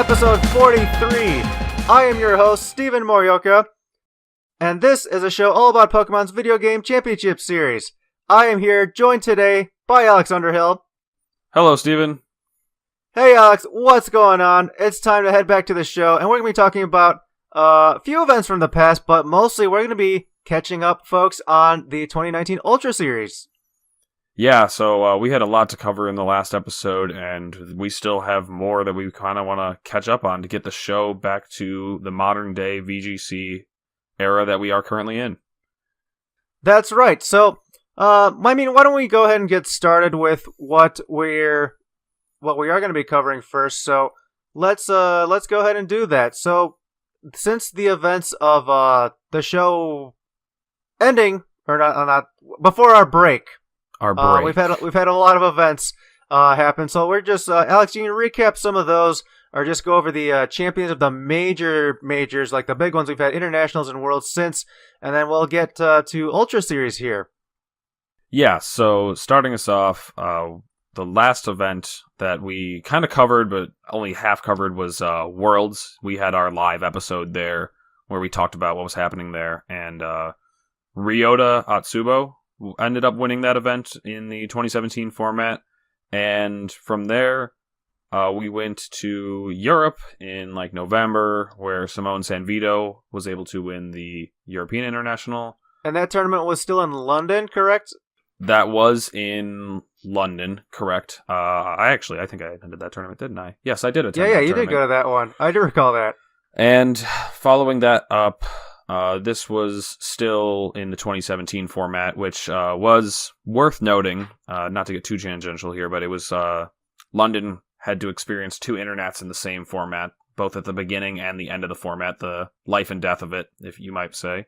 episode 43. I am your host, Steven Morioka, and this is a show all about Pokemon's video game championship series. I am here, joined today by Alex Underhill. Hello, Steven. Hey, Alex, what's going on? It's time to head back to the show, and we're going to be talking about a few events from the past, but mostly we're going to be catching up, folks, on the 2019 Ultra Series. Yeah, so we had a lot to cover in the last episode, and we still have more that we kind of want to catch up on to get the show back to the modern-day VGC era that we are currently in. That's right. So, why don't we go ahead and get started with what we are going to be covering first. So, let's go ahead and do that. So, since the events of the show ending, or not before our break. We've had a lot of events happen, so we're just Alex, you can recap some of those, or just go over the champions of the majors, like the big ones. We've had internationals and worlds since, and then we'll get to Ultra Series here. Yeah, so starting us off, the last event that we kind of covered, but only half covered, was Worlds. We had our live episode there where we talked about what was happening there, and Ryota Atsubo ended up winning that event in the 2017 format, and from there we went to Europe in November, where Simone Sanvito was able to win the European International. And that tournament was still in London, correct? That was in London, correct. I think I attended that tournament, didn't I? Yes, I did attend that tournament. You did go to that one. I do recall that. And following that up, this was still in the 2017 format, which was worth noting, not to get too tangential here, but it was London had to experience two internats in the same format, both at the beginning and the end of the format, the life and death of it, if you might say.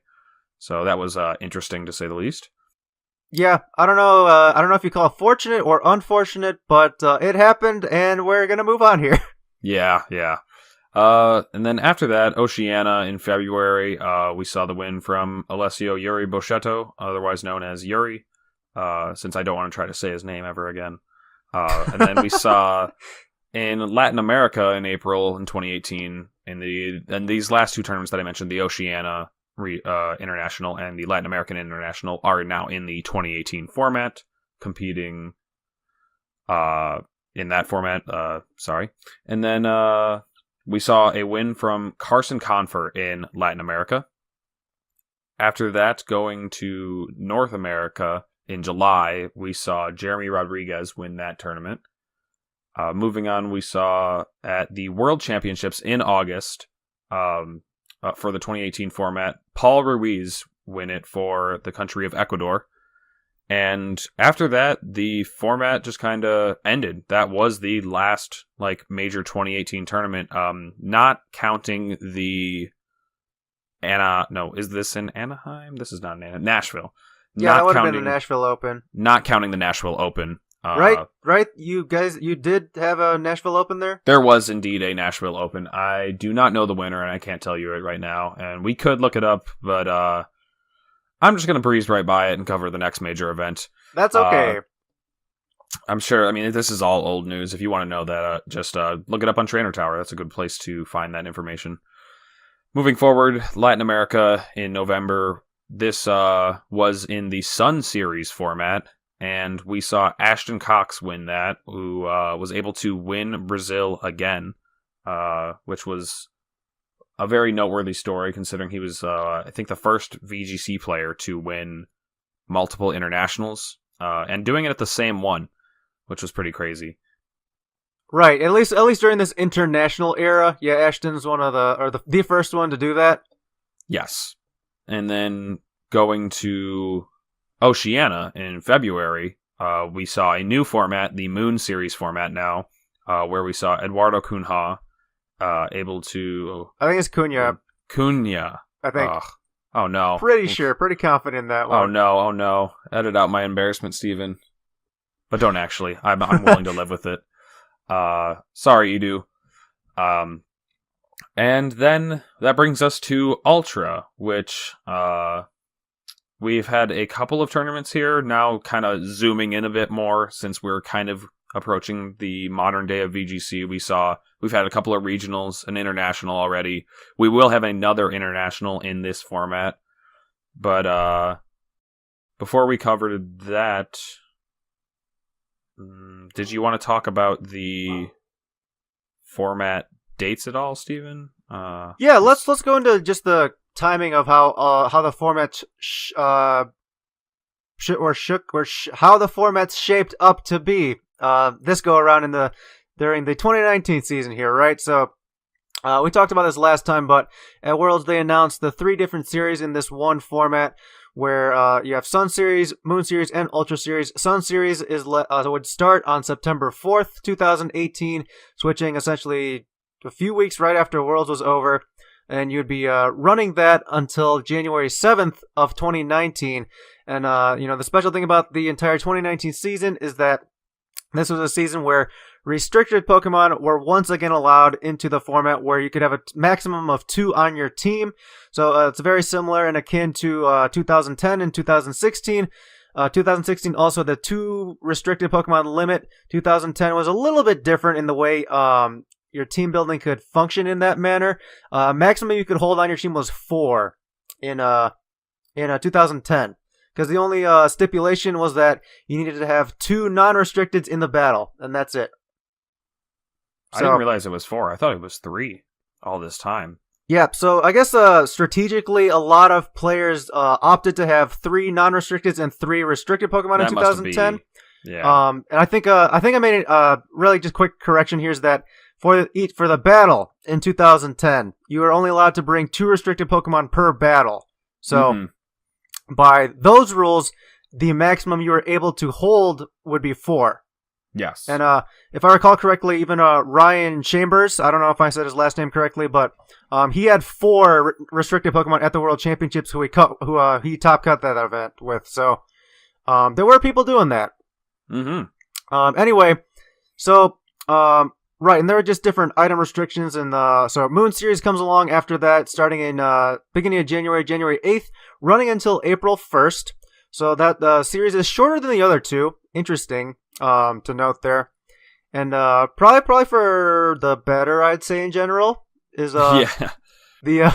So that was interesting, to say the least. Yeah, I don't know if you call it fortunate or unfortunate, but it happened, and we're going to move on here. Yeah. And then after that, Oceania in February, we saw the win from Alessio Yuri Boschetto, otherwise known as Yuri, since I don't want to try to say his name ever again. And then we saw in Latin America in April in 2018, and these last two tournaments that I mentioned, the Oceania International and the Latin American International, are now in the 2018 format, competing in that format. And then we saw a win from Carson Confer in Latin America. After that, going to North America in July, we saw Jeremy Rodriguez win that tournament. Moving on, we saw at the World Championships in August, for the 2018 format, Paul Ruiz win it for the country of Ecuador. And after that, the format just kind of ended. That was the last major 2018 tournament. Not counting the is this in Anaheim? This is not in Anaheim. Nashville. Yeah, that would have been the Nashville Open. Not counting the Nashville Open. Right. You guys, you did have a Nashville Open there? There was indeed a Nashville Open. I do not know the winner, and I can't tell you it right now. And we could look it up, but I'm just going to breeze right by it and cover the next major event. That's okay. I'm sure, this is all old news. If you want to know that, just look it up on Trainer Tower. That's a good place to find that information. Moving forward, Latin America in November. This was in the Sun Series format, and we saw Ashton Cox win that, who was able to win Brazil again, which was a very noteworthy story, considering he was, I think, the first VGC player to win multiple internationals, and doing it at the same one, which was pretty crazy. Right, at least during this international era, yeah, Ashton's one of the first one to do that. Yes, and then going to Oceania in February, we saw a new format, the Moon Series format now, where we saw Eduardo Cunha able to... I think it's Cunha. Cunha. I think. Oh, no. Pretty pretty in that one. Oh, no. Edit out my embarrassment, Steven. But don't actually. I'm willing to live with it. Sorry, Edu. And then that brings us to Ultra, which we've had a couple of tournaments here, now kind of zooming in a bit more since we're kind of approaching the modern day of VGC. We've had a couple of regionals, an international already. We will have another international in this format. But before we cover that, did you want to talk about the format dates at all, Steven? Yeah, let's go into just the timing of how the format how the format's shaped up to be this go around during the 2019 season here, right? So we talked about this last time, but at Worlds they announced the 3 different series in this one format, where you have Sun Series, Moon Series, and Ultra Series. Sun Series would start on September 4th, 2018, switching essentially a few weeks right after Worlds was over, and you'd be running that until January 7th of 2019. And the special thing about the entire 2019 season is that this was a season where restricted Pokemon were once again allowed into the format, where you could have a maximum of 2 on your team. So it's very similar and akin to 2010 and 2016. 2016 also the 2 restricted Pokemon limit. 2010 was a little bit different in the way your team building could function in that manner. Maximum you could hold on your team was 4 in 2010. Because the only stipulation was that you needed to have 2 non-restricteds in the battle, and that's it. I didn't realize it was 4. I thought it was 3 all this time. Yeah, so I guess strategically, a lot of players opted to have 3 non-restricteds and 3 restricted Pokemon in 2010. Yeah. And I think I made it really just quick correction here is that for the battle in 2010, you were only allowed to bring 2 restricted Pokemon per battle. So by those rules, the maximum you were able to hold would be 4. Yes. And if I recall correctly, even Ryan Chambers, I don't know if I said his last name correctly, but he had 4 restricted Pokemon at the World Championships who he top cut that event with. So there were people doing that. Anyway, so right, and there were just different item restrictions, and so Moon Series comes along after that, starting in beginning of January 8th, running until April 1st. So that series is shorter than the other 2. Interesting to note there, and probably for the better, I'd say in general is the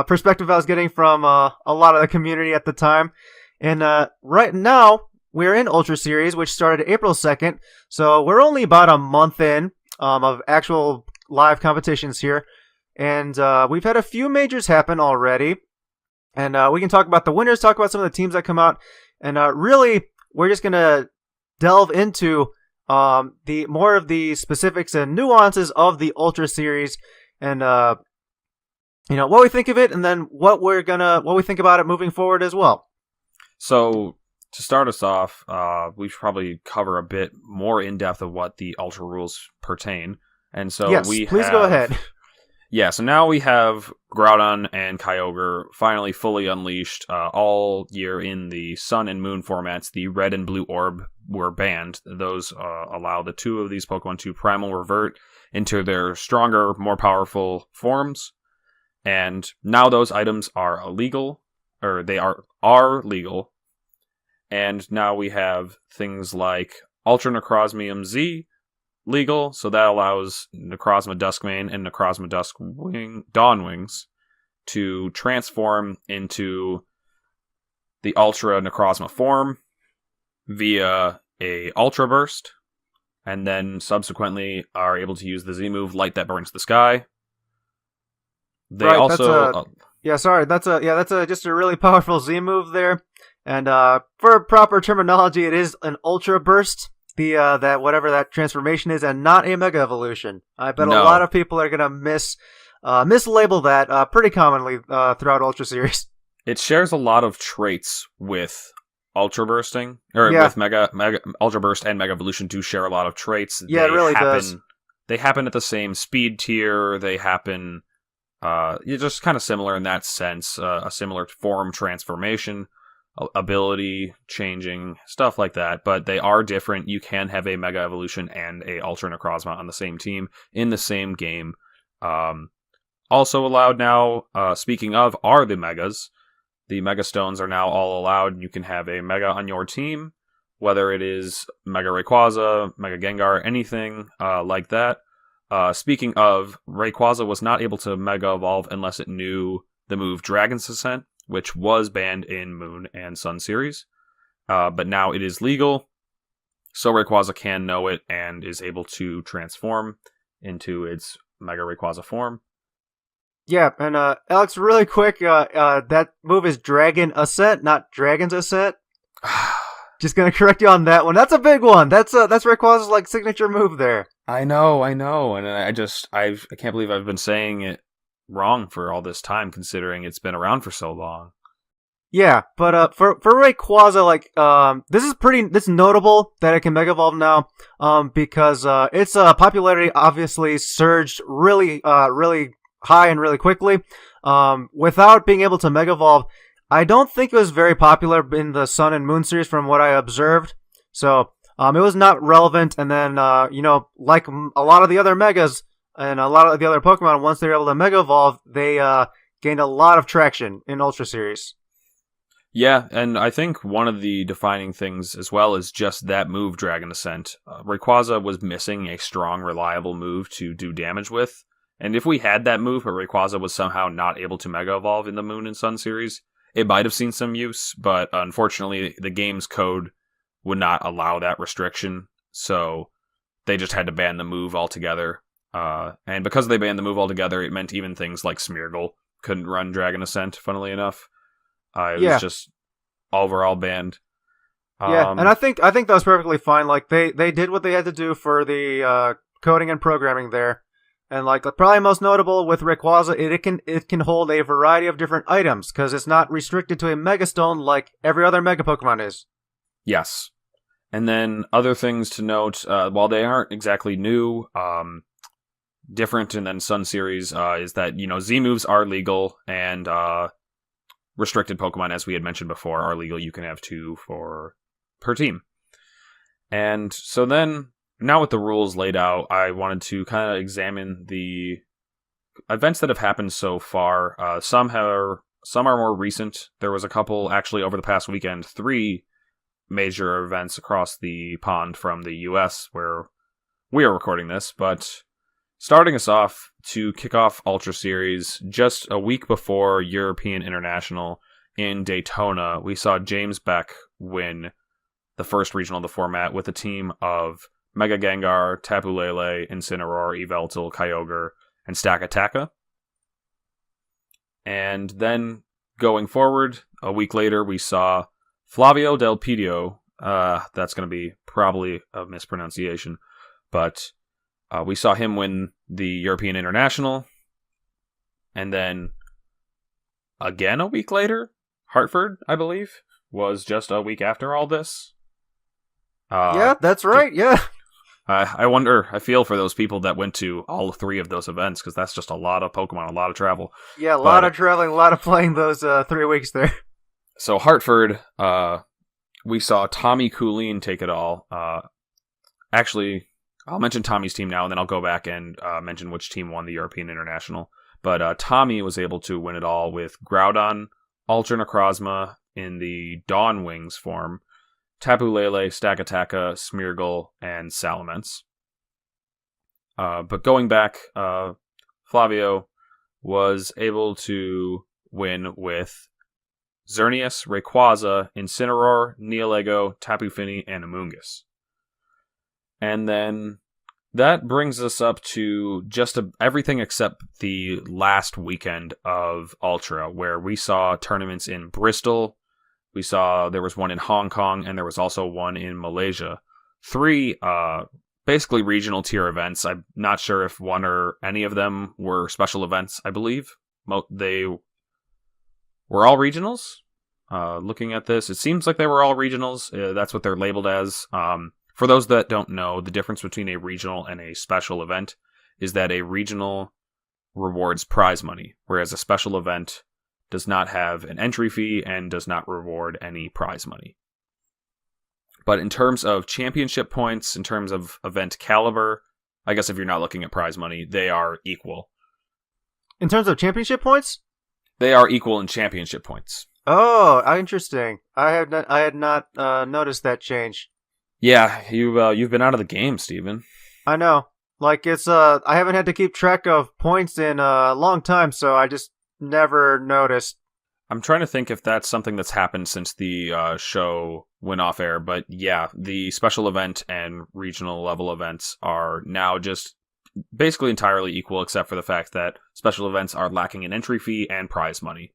perspective I was getting from a lot of the community at the time. And right now we're in Ultra Series, which started April 2nd, so we're only about a month in of actual live competitions here, and we've had a few majors happen already, and we can talk about the winners, talk about some of the teams that come out, and really we're just gonna delve into the more of the specifics and nuances of the Ultra Series, and what we think of it, and then what we think about it moving forward as well. So to start us off, we should probably cover a bit more in depth of what the Ultra rules pertain, and so yes, please go ahead. Yeah, so now we have Groudon and Kyogre finally fully unleashed all year in the Sun and Moon formats. The Red and Blue Orb were banned. Those allow the 2 of these Pokemon to Primal Revert into their stronger, more powerful forms. And now those items are illegal, or they are legal. And now we have things like Ultra Necrozmium Z legal, so that allows Necrozma Duskmane and Necrozma Dawnwings to transform into the Ultra Necrozma form via a Ultra Burst, and then subsequently are able to use the Z move Light That Burns the Sky. They right, also that's just a really powerful Z move there, and for proper terminology, it is an Ultra Burst. That whatever that transformation is, and not a Mega Evolution. I bet a lot of people are gonna mislabel that pretty commonly throughout Ultra Series. It shares a lot of traits with Ultra Bursting, with Mega Ultra Burst and Mega Evolution do share a lot of traits. Yeah, it really does. They happen at the same speed tier. They happen, just kind of similar in that sense. A similar form transformation, ability changing, stuff like that, but they are different. You can have a Mega Evolution and a Ultra Necrozma on the same team in the same game. Also allowed now, speaking of, are the Megas. The Mega Stones are now all allowed. You can have a Mega on your team, whether it is Mega Rayquaza, Mega Gengar, anything like that. Speaking of, Rayquaza was not able to Mega Evolve unless it knew the move Dragon's Ascent, which was banned in Moon and Sun series. But now it is legal, so Rayquaza can know it and is able to transform into its Mega Rayquaza form. Yeah, and Alex, really quick, that move is Dragon Ascent, not Dragon's Ascent. Just gonna correct you on that one. That's a big one. That's Rayquaza's like signature move there. I know, and I can't believe I've been saying it wrong for all this time, considering it's been around for so long. Yeah, but for Rayquaza, like this is notable that it can Mega Evolve now, because its popularity obviously surged really high and really quickly. Without being able to Mega Evolve, I don't think it was very popular in the Sun and Moon series from what I observed. So it was not relevant. And then like a lot of the other Megas and a lot of the other Pokemon, once they were able to Mega Evolve, they gained a lot of traction in Ultra series. Yeah, and I think one of the defining things as well is just that move, Dragon Ascent. Rayquaza was missing a strong, reliable move to do damage with. And if we had that move, but Rayquaza was somehow not able to Mega Evolve in the Moon and Sun series, it might have seen some use, but unfortunately, the game's code would not allow that restriction, so they just had to ban the move altogether. And because they banned the move altogether, it meant even things like Smeargle couldn't run Dragon Ascent, funnily enough. It was just overall banned. Yeah, and I think that was perfectly fine. Like they did what they had to do for the coding and programming there, and like probably most notable with Rayquaza, it can hold a variety of different items because it's not restricted to a Mega Stone like every other Mega Pokemon is. Yes, and then other things to note, while they aren't exactly new, different, and then Sun series is that Z moves are legal and restricted Pokemon, as we had mentioned before, are legal. You can have 2 per team. And so then, now with the rules laid out, I wanted to kind of examine the events that have happened so far. Some are more recent. There was a couple, actually, over the past weekend, 3 major events across the pond from the US where we are recording this, but starting us off to kick off Ultra Series, just a week before European International in Daytona, we saw James Beck win the first regional of the format with a team of Mega Gengar, Tapu Lele, Incineroar, Yveltal, Kyogre, and Stakataka. And then, going forward, a week later, we saw Flavio Del Pidio. That's going to be probably a mispronunciation, but we saw him win the European International. And then, again a week later, Hartford, I believe, was just a week after all this. Yeah, that's right, yeah. I feel for those people that went to all 3 of those events, because that's just a lot of Pokemon, a lot of travel. Yeah, a lot of traveling, a lot of playing those 3 weeks there. So Hartford, we saw Tommy Coolene take it all. Actually, I'll mention Tommy's team now, and then I'll go back and mention which team won the European International. But Tommy was able to win it all with Groudon, Ultra Necrozma in the Dawn Wings form, Tapu Lele, Stakataka, Smeargle, and Salamence. But going back, Flavio was able to win with Xerneas, Rayquaza, Incineroar, Neolego, Tapu Fini, and Amoonguss. And then that brings us up to just everything except the last weekend of Ultra, where we saw tournaments in Bristol. We saw there was one in Hong Kong, and there was also one in Malaysia. 3 basically regional tier events. I'm not sure if one or any of them were special events, I believe. They were all regionals. Looking at this, it seems like they were all regionals. That's what they're labeled as. For those that don't know, the difference between a regional and a special event is that a regional rewards prize money, whereas a special event does not have an entry fee and does not reward any prize money. But in terms of championship points, in terms of event caliber, I guess if you're not looking at prize money, they are equal. In terms of championship points? They are equal in championship points. Oh, interesting. I had not noticed that change. Yeah, you've been out of the game, Steven. I know. Like it's I haven't had to keep track of points in a long time, so I just never noticed. I'm trying to think if that's something that's happened since the show went off air, but yeah, the special event and regional level events are now just basically entirely equal, except for the fact that special events are lacking an entry fee and prize money.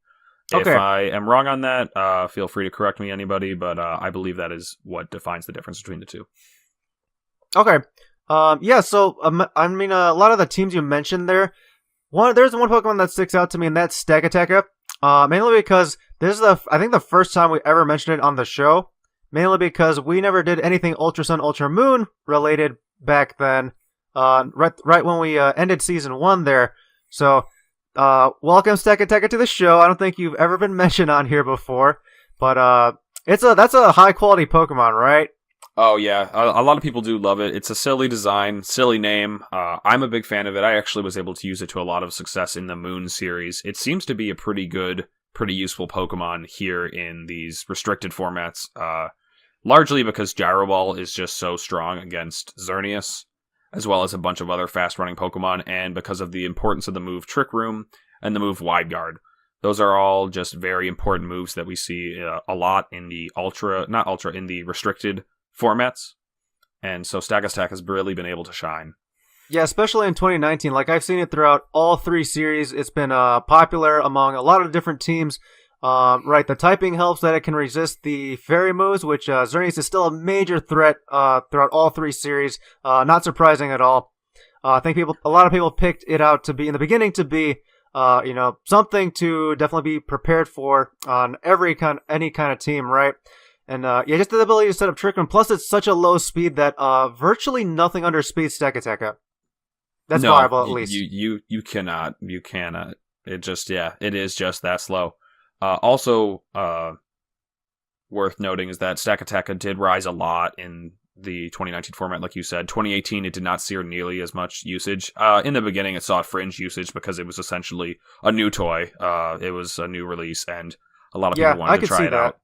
If Okay. I am wrong on that, feel free to correct me, anybody, but I believe that is what defines the difference between the two. Okay. Yeah. So I mean, a lot of the teams you mentioned there. There's one Pokemon that sticks out to me, and that's Stakateka. Mainly because this is I think the first time we ever mentioned it on the show. Mainly because we never did anything Ultra Sun, Ultra Moon related back then. Right when we ended season 1 there. So, welcome Stakateka to the show. I don't think you've ever been mentioned on here before, but that's a high quality Pokemon, right? Oh yeah, a lot of people do love it. It's a silly design, silly name. I'm a big fan of it. I actually was able to use it to a lot of success in the Moon series. It seems to be a pretty good, pretty useful Pokemon here in these restricted formats. Largely because Gyro Ball is just so strong against Xerneas, as well as a bunch of other fast-running Pokemon, and because of the importance of the move Trick Room and the move Wide Guard. Those are all just very important moves that we see a lot in the in the restricted formats, and so Stagastack has really been able to shine. Yeah, especially in 2019. Like I've seen it throughout all 3 series. It's been popular among a lot of different teams. Right, the typing helps that it can resist the fairy moves, which Xerneas is still a major threat throughout all 3 series. Not surprising at all. I think a lot of people picked it out to be in the beginning to be, something to definitely be prepared for on any kind of team, right? And yeah, just the ability to set up Trick Room. Plus, it's such a low speed that virtually nothing underspeeds Stakateka. That's No, viable at least. you cannot. It just, yeah, it is just that slow. Also, worth noting is that Stakateka did rise a lot in the 2019 format, like you said. 2018, it did not see nearly as much usage. In the beginning, it saw fringe usage because it was essentially a new toy. It was a new release, and a lot of people wanted to try it out.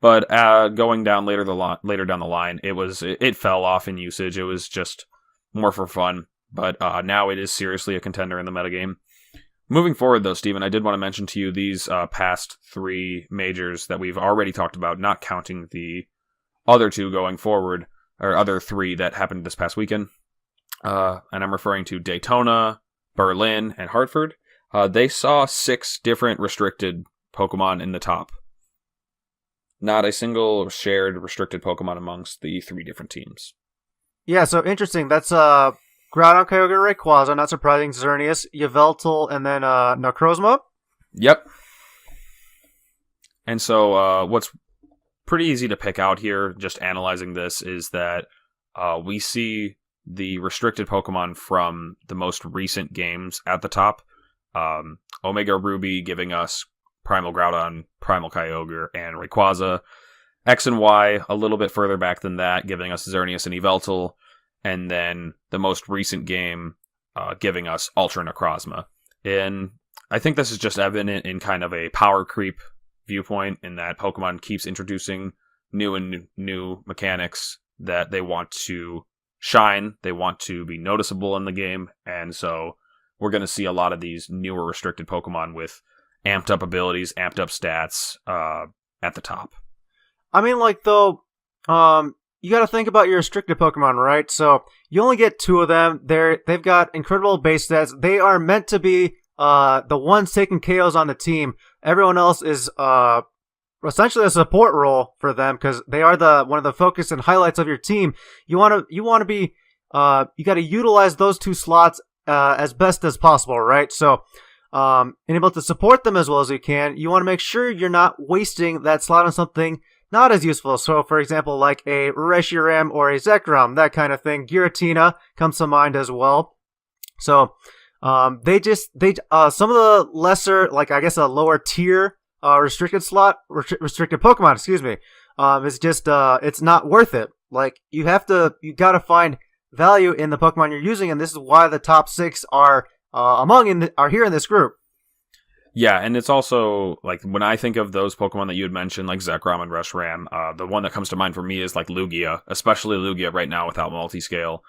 But going down later down the line, it fell off in usage. It was just more for fun. But now it is seriously a contender in the metagame. Moving forward, though, Steven, I did want to mention to you these past 3 majors that we've already talked about, not counting the other 2 going forward, or other 3 that happened this past weekend. And I'm referring to Daytona, Berlin, and Hartford. They saw 6 different restricted Pokemon in the top. Not a single shared restricted Pokemon amongst the 3 different teams. Yeah, so interesting. That's Groudon, Kyogre, Rayquaza, not surprising, Xerneas, Yveltal, and then Necrozma. Yep. And so what's pretty easy to pick out here, just analyzing this, is that we see the restricted Pokemon from the most recent games at the top. Omega Ruby giving us Primal Groudon, Primal Kyogre, and Rayquaza. X and Y a little bit further back than that, giving us Xerneas and Yveltal. And then the most recent game giving us Ultra Necrozma. And I think this is just evident in kind of a power creep viewpoint, in that Pokemon keeps introducing new mechanics that they want to shine, they want to be noticeable in the game, and so we're going to see a lot of these newer restricted Pokemon with amped up abilities, amped up stats at the top. I mean, like, though, you got to think about your restricted Pokemon, right? So you only get 2 of them. They've got incredible base stats. They are meant to be the ones taking KOs on the team. Everyone else is essentially a support role for them, because they are one of the focus and highlights of your team. You want to be you got to utilize those 2 slots as best as possible, right? So and able to support them as well as you can. You want to make sure you're not wasting that slot on something not as useful. So, for example, like a Reshiram or a Zekrom, that kind of thing. Giratina comes to mind as well. So, some of the lesser, like, I guess a lower tier restricted Pokemon, excuse me, is just it's not worth it. Like, you gotta find value in the Pokemon you're using, and this is why the top 6 are here in this group. Yeah, and it's also, like, when I think of those Pokemon that you had mentioned, like Zekrom and Reshiram, the one that comes to mind for me is, like, Lugia, especially Lugia right now without multiscale.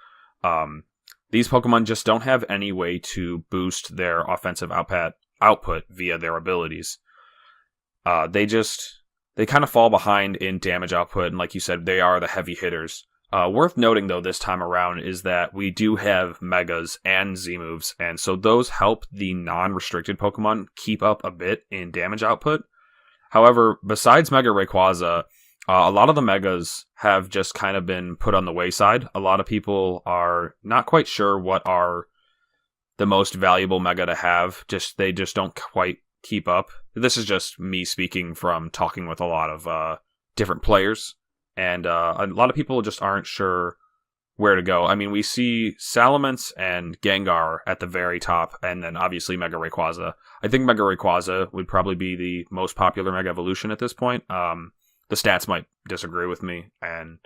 These Pokemon just don't have any way to boost their offensive output via their abilities. They kind of fall behind in damage output, and like you said, they are the heavy hitters. Worth noting, though, this time around is that we do have Megas and Z-moves, and so those help the non-restricted Pokemon keep up a bit in damage output. However, besides Mega Rayquaza, a lot of the Megas have just kind of been put on the wayside. A lot of people are not quite sure what are the most valuable Mega to have. They just don't quite keep up. This is just me speaking from talking with a lot of different players. And a lot of people just aren't sure where to go. I mean, we see Salamence and Gengar at the very top, and then obviously Mega Rayquaza. I think Mega Rayquaza would probably be the most popular Mega Evolution at this point. The stats might disagree with me, and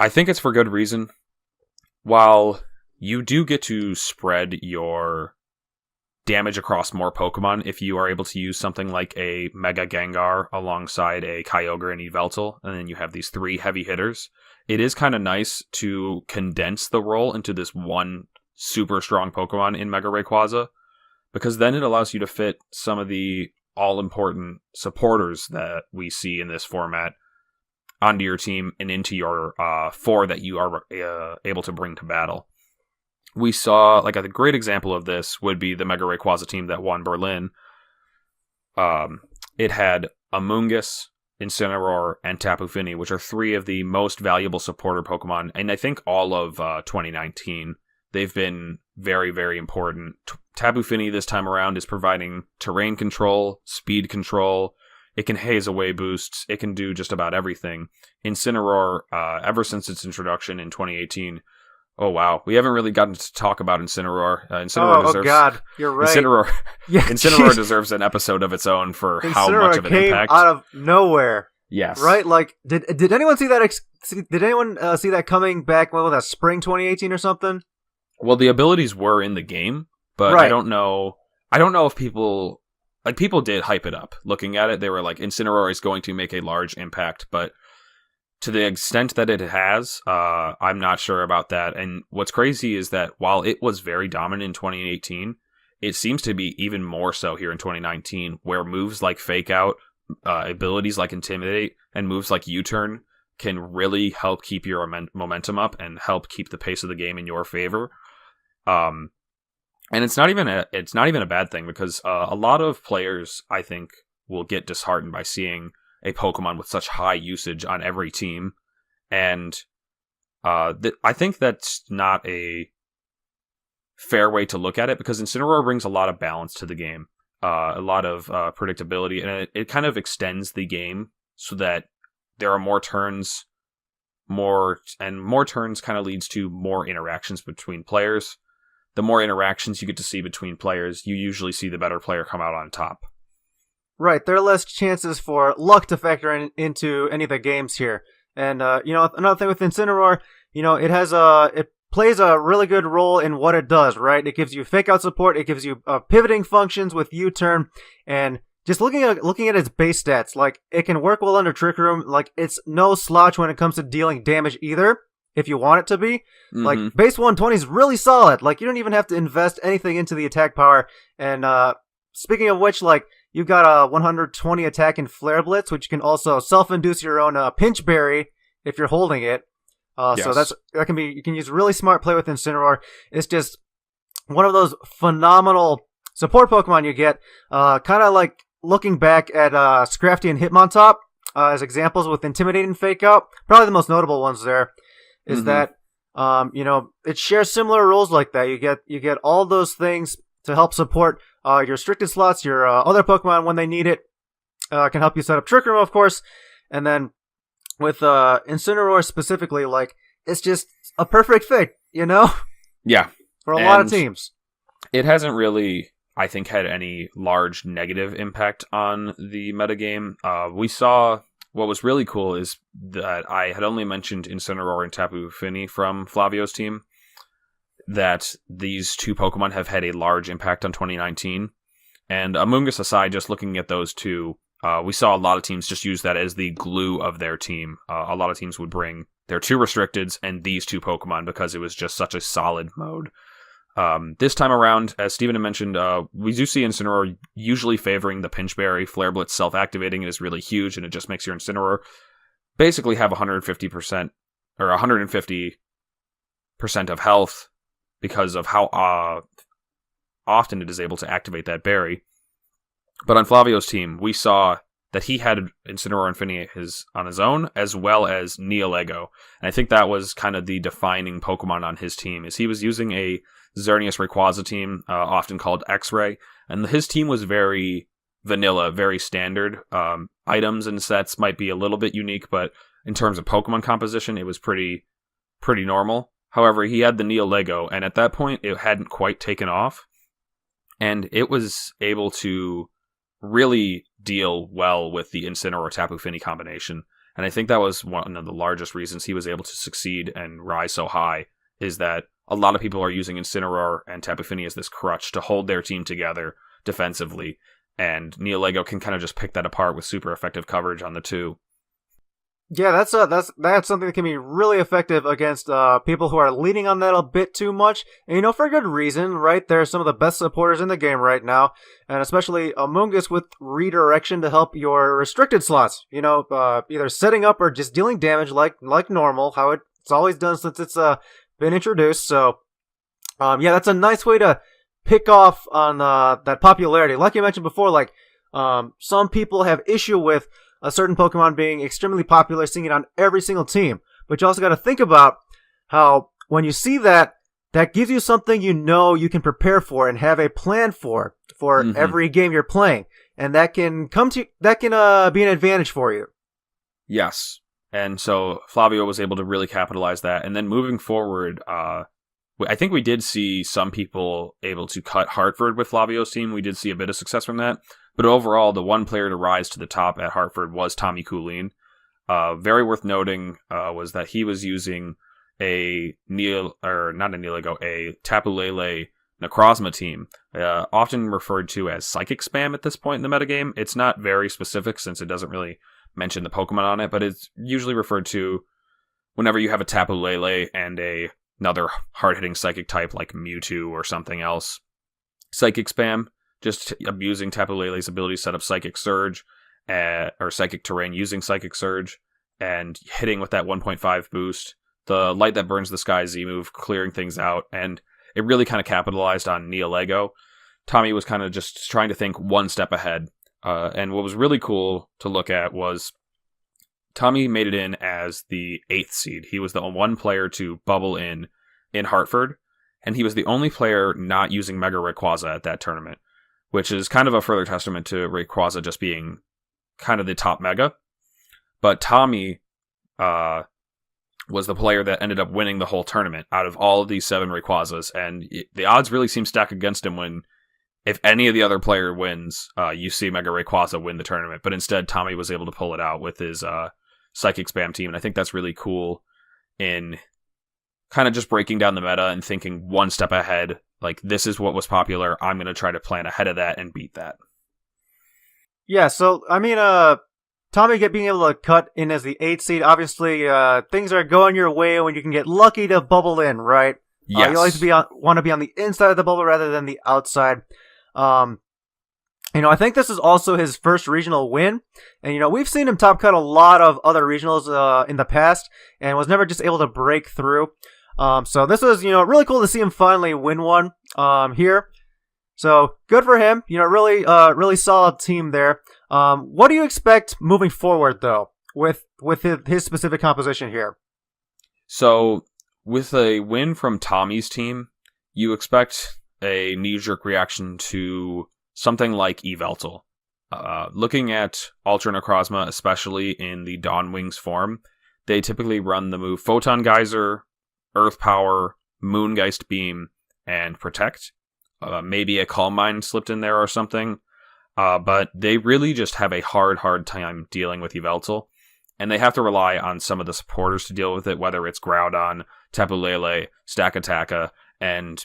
I think it's for good reason. While you do get to spread your damage across more Pokemon if you are able to use something like a Mega Gengar alongside a Kyogre and Yveltal, and then you have these 3 heavy hitters. It is kind of nice to condense the role into this one super strong Pokemon in Mega Rayquaza, because then it allows you to fit some of the all-important supporters that we see in this format onto your team and into your 4 that you are able to bring to battle. We saw, like, a great example of this would be the Mega Rayquaza team that won Berlin. It had Amoonguss, Incineroar, and Tapu Fini, which are 3 of the most valuable supporter Pokemon, and I think all of 2019. They've been very, very important. Tapu Fini this time around is providing terrain control, speed control. It can haze away boosts. It can do just about everything. Incineroar, ever since its introduction in 2018... Oh, wow. We haven't really gotten to talk about Incineroar. Oh, God. You're right. Incineroar deserves an episode of its own for how much of an impact. Out of nowhere. Yes. Right? Like, did anyone see that? Did anyone see that coming back? When was that? Spring 2018 or something? Well, the abilities were in the game, but right. I don't know if people did hype it up. Looking at it, they were like, Incineroar is going to make a large impact, but to the extent that it has, I'm not sure about that. And what's crazy is that while it was very dominant in 2018, it seems to be even more so here in 2019, where moves like Fake Out, abilities like Intimidate, and moves like U-Turn can really help keep your momentum up and help keep the pace of the game in your favor. And it's not even a bad thing, because a lot of players, I think, will get disheartened by seeing a Pokemon with such high usage on every team, and I think that's not a fair way to look at it, because Incineroar brings a lot of balance to the game, a lot of predictability, and it kind of extends the game so that there are more turns, more turns kind of leads to more interactions between players. The more interactions you get to see between players, you usually see the better player come out on top. Right, there are less chances for luck to factor into any of the games here. And, another thing with Incineroar, it plays a really good role in what it does, right? It gives you Fake Out support, it gives you pivoting functions with U-Turn, and just looking at its base stats, like, it can work well under Trick Room, like, it's no slouch when it comes to dealing damage either, if you want it to be. Mm-hmm. Like, base 120 is really solid, like, you don't even have to invest anything into the attack power, and, speaking of which, like, you've got a 120 attack in Flare Blitz, which you can also self-induce your own Pinch Berry if you're holding it. Yes. So you can use really smart play with Incineroar. It's just one of those phenomenal support Pokemon you get. Kind of like looking back at Scrafty and Hitmontop as examples with Intimidate and Fake Out. Probably the most notable ones there is that it shares similar roles like that. You get all those things to help support your restricted slots, your other Pokemon when they need it. Can help you set up Trick Room, of course. And then with Incineroar specifically, like, it's just a perfect fit, Yeah. For a lot of teams. It hasn't really, I think, had any large negative impact on the metagame. We saw, what was really cool is that I had only mentioned Incineroar and Tapu Fini from Flavio's team, that these two Pokemon have had a large impact on 2019. And Amoongus aside, just looking at those two, we saw a lot of teams just use that as the glue of their team. A lot of teams would bring their 2 restricteds and these 2 Pokemon because it was just such a solid mode. This time around, as Steven had mentioned, we do see Incineroar usually favoring the Pinchberry. Flare Blitz self-activating is really huge, and it just makes your Incineroar basically have 150% or 150% of health because of how often it is able to activate that berry. But on Flavio's team, we saw that he had Incineroar Infinity on his own, as well as Neolego. And I think that was kind of the defining Pokemon on his team, is he was using a Xerneas Rayquaza team, often called X-Ray, and his team was very vanilla, very standard. Items and sets might be a little bit unique, but in terms of Pokemon composition, it was pretty normal. However, he had the Neolego, and at that point, it hadn't quite taken off, and it was able to really deal well with the Incineroar Tapu Fini combination. And I think that was one of the largest reasons he was able to succeed and rise so high, is that a lot of people are using Incineroar and Tapu Fini as this crutch to hold their team together defensively, and Neolego can kind of just pick that apart with super effective coverage on the 2. Yeah, that's something that can be really effective against people who are leaning on that a bit too much, and for good reason, right? They're some of the best supporters in the game right now, and especially Amoongus with redirection to help your restricted slots. Either setting up or just dealing damage like normal, how it's always done since it's been introduced. So, yeah, that's a nice way to pick off on that popularity. Like you mentioned before, like some people have issue with a certain Pokemon being extremely popular, seeing it on every single team. But you also got to think about how when you see that, that gives you something you can prepare for and have a plan for every game you're playing, and that can be an advantage for you. Yes, and so Flavio was able to really capitalize that. And then moving forward, I think we did see some people able to cut Hartford with Flavio's team. We did see a bit of success from that. But overall, the one player to rise to the top at Hartford was Tommy Coolene. Very worth noting was that he was using a Tapu Lele Necrozma team, often referred to as Psychic Spam at this point in the metagame. It's not very specific since it doesn't really mention the Pokemon on it, but it's usually referred to whenever you have a Tapu Lele and another hard-hitting Psychic type like Mewtwo or something else. Psychic Spam, just abusing Tapu Lele's ability to set up Psychic Surge or Psychic Terrain using Psychic Surge and hitting with that 1.5 boost. The Light That Burns the Sky Z move, clearing things out, and it really kind of capitalized on Neolego. Tommy was kind of just trying to think one step ahead. And what was really cool to look at was Tommy made it in as the 8th seed. He was the one player to bubble in Hartford, and he was the only player not using Mega Rayquaza at that tournament, which is kind of a further testament to Rayquaza just being kind of the top Mega. But Tommy was the player that ended up winning the whole tournament out of all of these 7 Rayquazas, and the odds really seem stacked against him when, if any of the other player wins, you see Mega Rayquaza win the tournament. But instead, Tommy was able to pull it out with his Psychic Spam team, and I think that's really cool in kind of just breaking down the meta and thinking one step ahead. Like, this is what was popular, I'm going to try to plan ahead of that and beat that. Yeah, so, I mean, Tommy being able to cut in as the 8th seed, obviously, things are going your way when you can get lucky to bubble in, right? Yes. You always want to be on the inside of the bubble rather than the outside. I think this is also his first regional win. And, we've seen him top cut a lot of other regionals in the past and was never just able to break through. So this was, really cool to see him finally win one here. So good for him. Really solid team there. What do you expect moving forward, though, with his specific composition here? So with a win from Tommy's team, you expect a knee-jerk reaction to something like Yveltal. Looking at Ultra Necrozma, especially in the Dawn Wings form, they typically run the move Photon Geyser, Earth Power, Moongeist Beam, and Protect. Maybe a Calm Mind slipped in there or something. But they really just have a hard time dealing with Yveltal. And they have to rely on some of the supporters to deal with it, whether it's Groudon, Tapu Lele, Stakataka, and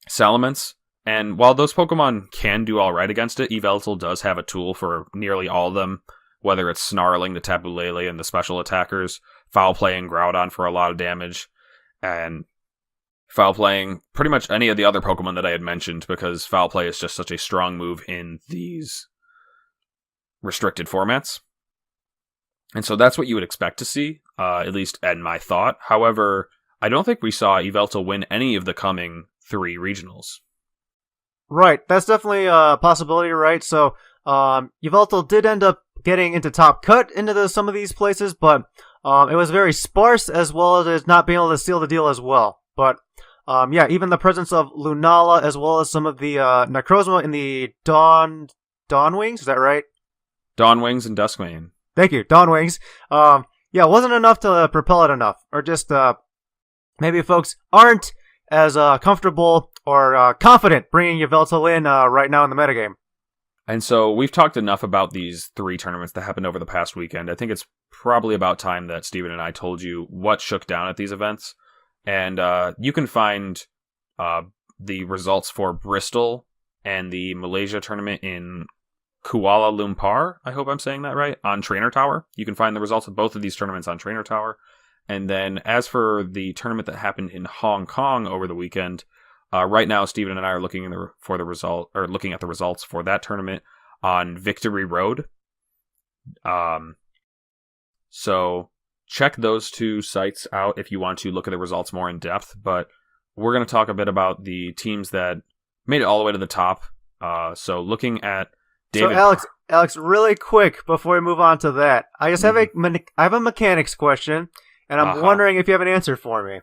Salamence. And while those Pokemon can do alright against it, Yveltal does have a tool for nearly all of them, whether it's Snarling, the Tapu Lele, and the special attackers, Foul Play and Groudon for a lot of damage, and Foul Playing pretty much any of the other Pokemon that I had mentioned, because Foul Play is just such a strong move in these restricted formats. And so that's what you would expect to see, at least in my thought. However, I don't think we saw Yveltal win any of the coming 3 regionals. Right, that's definitely a possibility, right? So, Yveltal did end up getting into top cut into some of these places, but it was very sparse, as well as not being able to seal the deal as well. But yeah, even the presence of Lunala, as well as some of the Necrozma in the Dawn Wings, is that right? Dawn Wings and Duskmane. Thank you, Dawn Wings. Yeah, wasn't enough to propel it enough, or just maybe folks aren't as comfortable or confident bringing Yveltal in right now in the metagame. And so we've talked enough about these 3 tournaments that happened over the past weekend. I think it's probably about time that Steven and I told you what shook down at these events. And you can find the results for Bristol and the Malaysia tournament in Kuala Lumpur, I hope I'm saying that right, on Trainer Tower. You can find the results of both of these tournaments on Trainer Tower. And then as for the tournament that happened in Hong Kong over the weekend, right now Steven and I are looking at the results for that tournament on Victory Road. So check those 2 sites out if you want to look at the results more in depth. But we're going to talk a bit about the teams that made it all the way to the top. So looking at David. So Alex, really quick before we move on to that, I just have I have a mechanics question, and I'm wondering if you have an answer for me.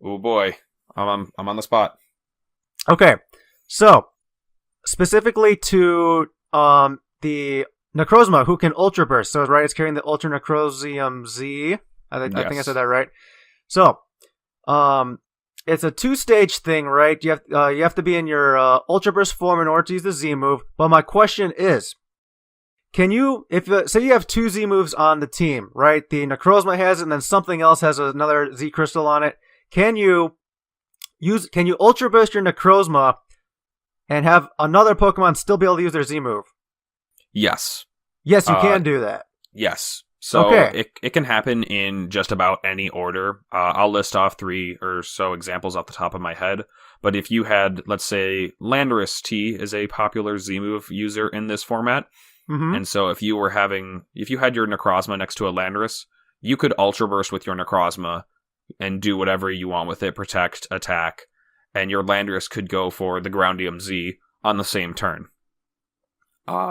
Oh boy, I'm on the spot. Okay, so specifically to the Necrozma, who can Ultra Burst. So right, it's carrying the Ultra Necrozium Z. I think I said that right. So, it's a 2-stage thing, right? You have to be in your Ultra Burst form in order to use the Z move. But my question is, can you, say you have 2 Z moves on the team, right? The Necrozma has it, and then something else has another Z crystal on it. Can you Ultra Burst your Necrozma and have another Pokemon still be able to use their Z move? Yes. Yes, you can do that. Yes. So okay. it can happen in just about any order. I'll list off 3 or so examples off the top of my head. But if you had, let's say, Landorus T is a popular Z-move user in this format. Mm-hmm. And so if you had your Necrozma next to a Landorus, you could Ultra Burst with your Necrozma and do whatever you want with it, protect, attack, and your Landorus could go for the Groundium Z on the same turn.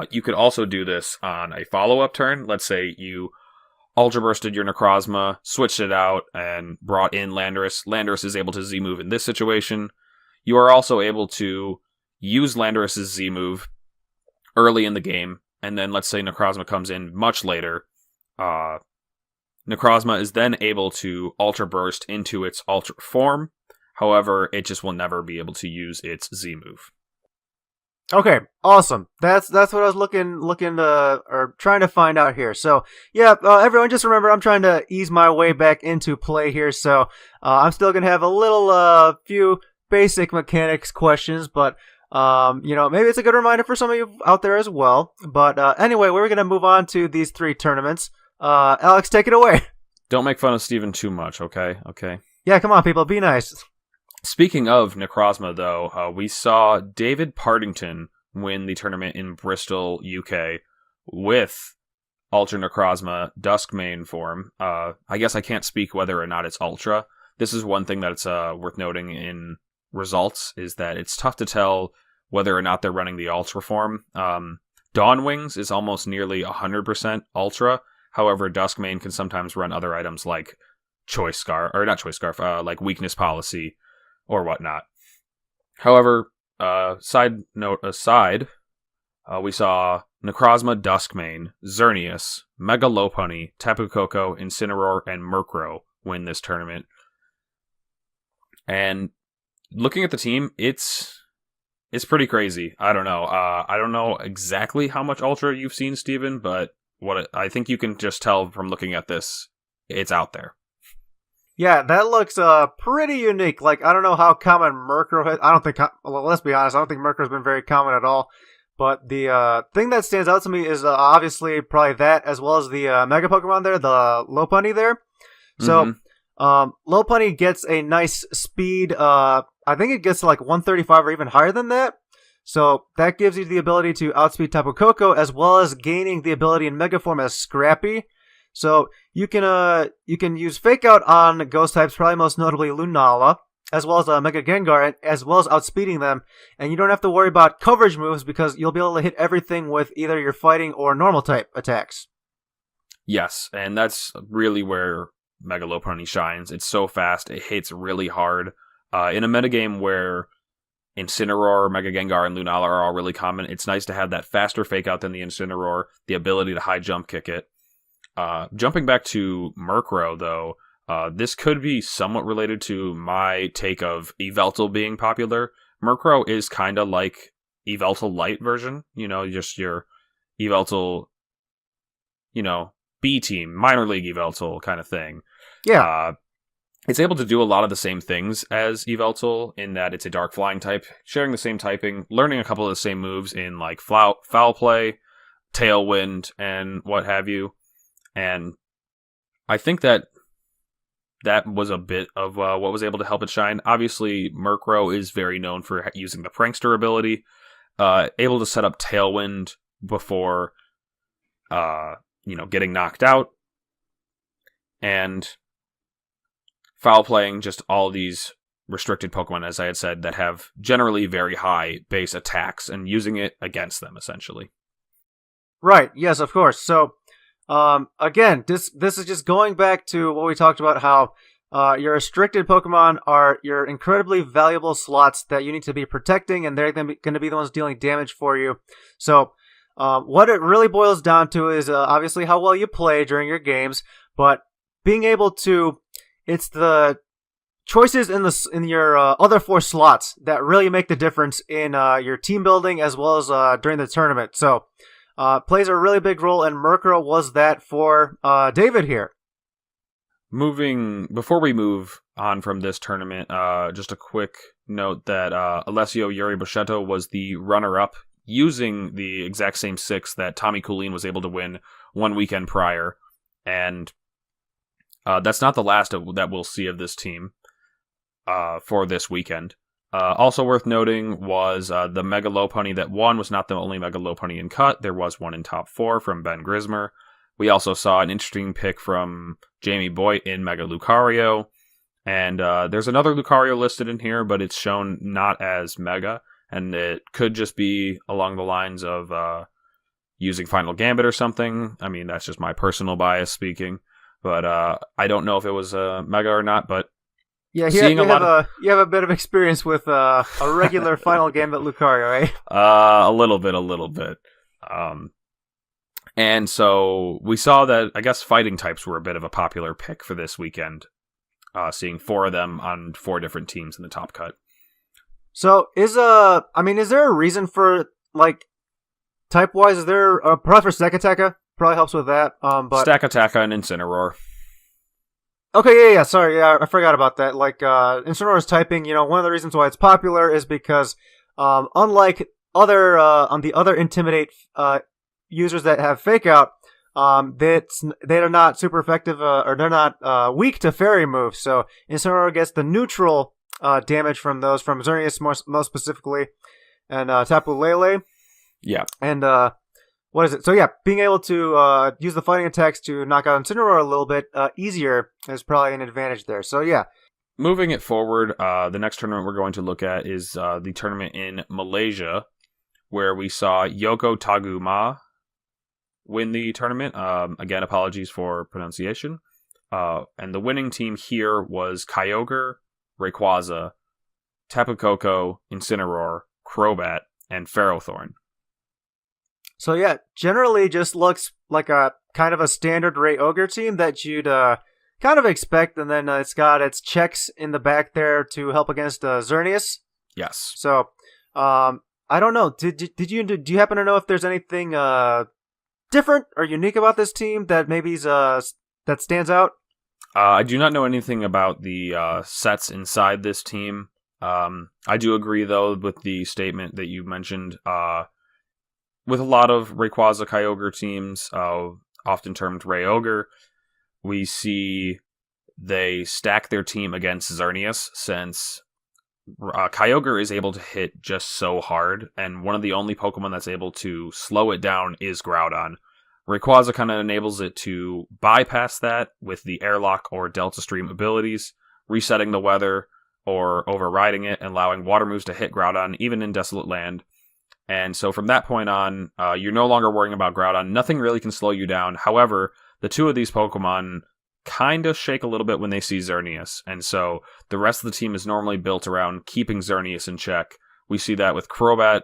You could also do this on a follow-up turn. Let's say you Ultra Bursted your Necrozma, switched it out, and brought in Landorus. Landorus is able to Z-move in this situation. You are also able to use Landorus' Z-move early in the game, and then let's say Necrozma comes in much later. Necrozma is then able to Ultra Burst into its Ultra form. However, it just will never be able to use its Z-move. Okay, awesome. That's what I was looking to, or trying to find out here. So yeah, everyone just remember I'm trying to ease my way back into play here. So I'm still gonna have a little few basic mechanics questions, but maybe it's a good reminder for some of you out there as well. But anyway, we're gonna move on to these 3 tournaments. Alex, take it away. Don't make fun of Steven too much, okay? Okay. Yeah, come on, people, be nice. Speaking of Necrozma, though, we saw David Partington win the tournament in Bristol, UK, with Ultra Necrozma Duskmane form. I guess I can't speak whether or not it's Ultra. This is one thing that's worth noting in results, is that it's tough to tell whether or not they're running the Ultra form. Dawn Wings is almost nearly 100% Ultra. However, Duskmane can sometimes run other items like Choice Scarf, or not Choice Scarf, like Weakness Policy, or whatnot. However, side note aside, we saw Necrozma, Duskmane, Xerneas, Mega Lopunny, Tapu Koko, Incineroar, and Murkrow win this tournament. And looking at the team, it's pretty crazy. I don't know. I don't know exactly how much Ultra you've seen, Steven, but I think you can just tell from looking at this, it's out there. Yeah, that looks pretty unique. Like, I don't know how common Murkrow has. I don't think, well, let's be honest, I don't think Murkrow's been very common at all. But the thing that stands out to me is obviously probably that, as well as the Mega Pokemon there, the Lopunny there. So, Lopunny gets a nice speed. I think it gets to like 135 or even higher than that. So that gives you the ability to outspeed Tapu Koko, as well as gaining the ability in Mega Form as Scrappy. So you can use Fake Out on Ghost types, probably most notably Lunala, as well as Mega Gengar, as well as outspeeding them. And you don't have to worry about coverage moves because you'll be able to hit everything with either your fighting or normal type attacks. Yes, and that's really where Mega Lopunny shines. It's so fast, it hits really hard. In a metagame where Incineroar, Mega Gengar, and Lunala are all really common, it's nice to have that faster Fake Out than the Incineroar, the ability to high jump kick it. Jumping back to Murkrow, though, this could be somewhat related to my take of Yveltal being popular. Murkrow is kind of like Yveltal Light version, just your Yveltal, B team, minor league Yveltal kind of thing. Yeah. It's able to do a lot of the same things as Yveltal in that it's a dark flying type, sharing the same typing, learning a couple of the same moves in like Foul Play, Tailwind, and what have you. And I think that was a bit of what was able to help it shine. Obviously, Murkrow is very known for using the Prankster ability, able to set up Tailwind before, getting knocked out, and foul playing just all these restricted Pokemon, as I had said, that have generally very high base attacks and using it against them, essentially. Right. Yes, of course. So, again, this is just going back to what we talked about, how your restricted Pokemon are your incredibly valuable slots that you need to be protecting, and they're going to be the ones dealing damage for you. So, what it really boils down to is obviously how well you play during your games, but being able to, it's the choices in your other 4 slots that really make the difference in your team building as well as during the tournament. So, plays a really big role, and Murkrow was that for David here. Before we move on from this tournament, just a quick note that Alessio Yuri Buscetto was the runner-up, using the exact same 6 that Tommy Coolin was able to win one weekend prior, and that's not the last that we'll see of this team for this weekend. Also worth noting was the Mega Lopunny that won was not the only Mega Lopunny in cut. There was one in top 4 from Ben Grismer. We also saw an interesting pick from Jamie Boyd in Mega Lucario. And there's another Lucario listed in here, but it's shown not as Mega. And it could just be along the lines of using Final Gambit or something. I mean, that's just my personal bias speaking. But I don't know if it was Mega or not, but yeah, you have a bit of experience with a regular Final Gambit Lucario, eh? A little bit. And so we saw that, I guess, fighting types were a bit of a popular pick for this weekend, seeing 4 of them on 4 different teams in the top cut. So is there a reason for, like, type-wise? Is there a probably for Stakataka? Probably helps with that. But Stakataka and Incineroar. Okay, yeah, sorry, I forgot about that. Like, Incineroar's typing, one of the reasons why it's popular is because, unlike the other Intimidate users that have Fake Out, they are not super effective, or they're not weak to Fairy moves. So Incineroar gets the neutral damage from those, from Xerneas most specifically, and Tapu Lele. Yeah. And what is it? So yeah, being able to use the fighting attacks to knock out Incineroar a little bit easier is probably an advantage there. So yeah. Moving it forward, the next tournament we're going to look at is the tournament in Malaysia, where we saw Yoko Taguma win the tournament. Again, apologies for pronunciation. And the winning team here was Kyogre, Rayquaza, Tapu Koko, Incineroar, Crobat, and Ferrothorn. So yeah, generally just looks like a kind of a standard Ray Ogre team that you'd kind of expect, and then it's got its checks in the back there to help against Xerneas. Yes. So I don't know. Do you happen to know if there's anything different or unique about this team that maybe that stands out? I do not know anything about the sets inside this team. I do agree, though, with the statement that you mentioned. With a lot of Rayquaza Kyogre teams, often termed Rayogre, we see they stack their team against Xerneas, since Kyogre is able to hit just so hard, and one of the only Pokemon that's able to slow it down is Groudon. Rayquaza kind of enables it to bypass that with the Airlock or Delta Stream abilities, resetting the weather or overriding it and allowing water moves to hit Groudon even in Desolate Land. And so from that point on, you're no longer worrying about Groudon. Nothing really can slow you down. However, the two of these Pokemon kind of shake a little bit when they see Xerneas, and so the rest of the team is normally built around keeping Xerneas in check. We see that with Crobat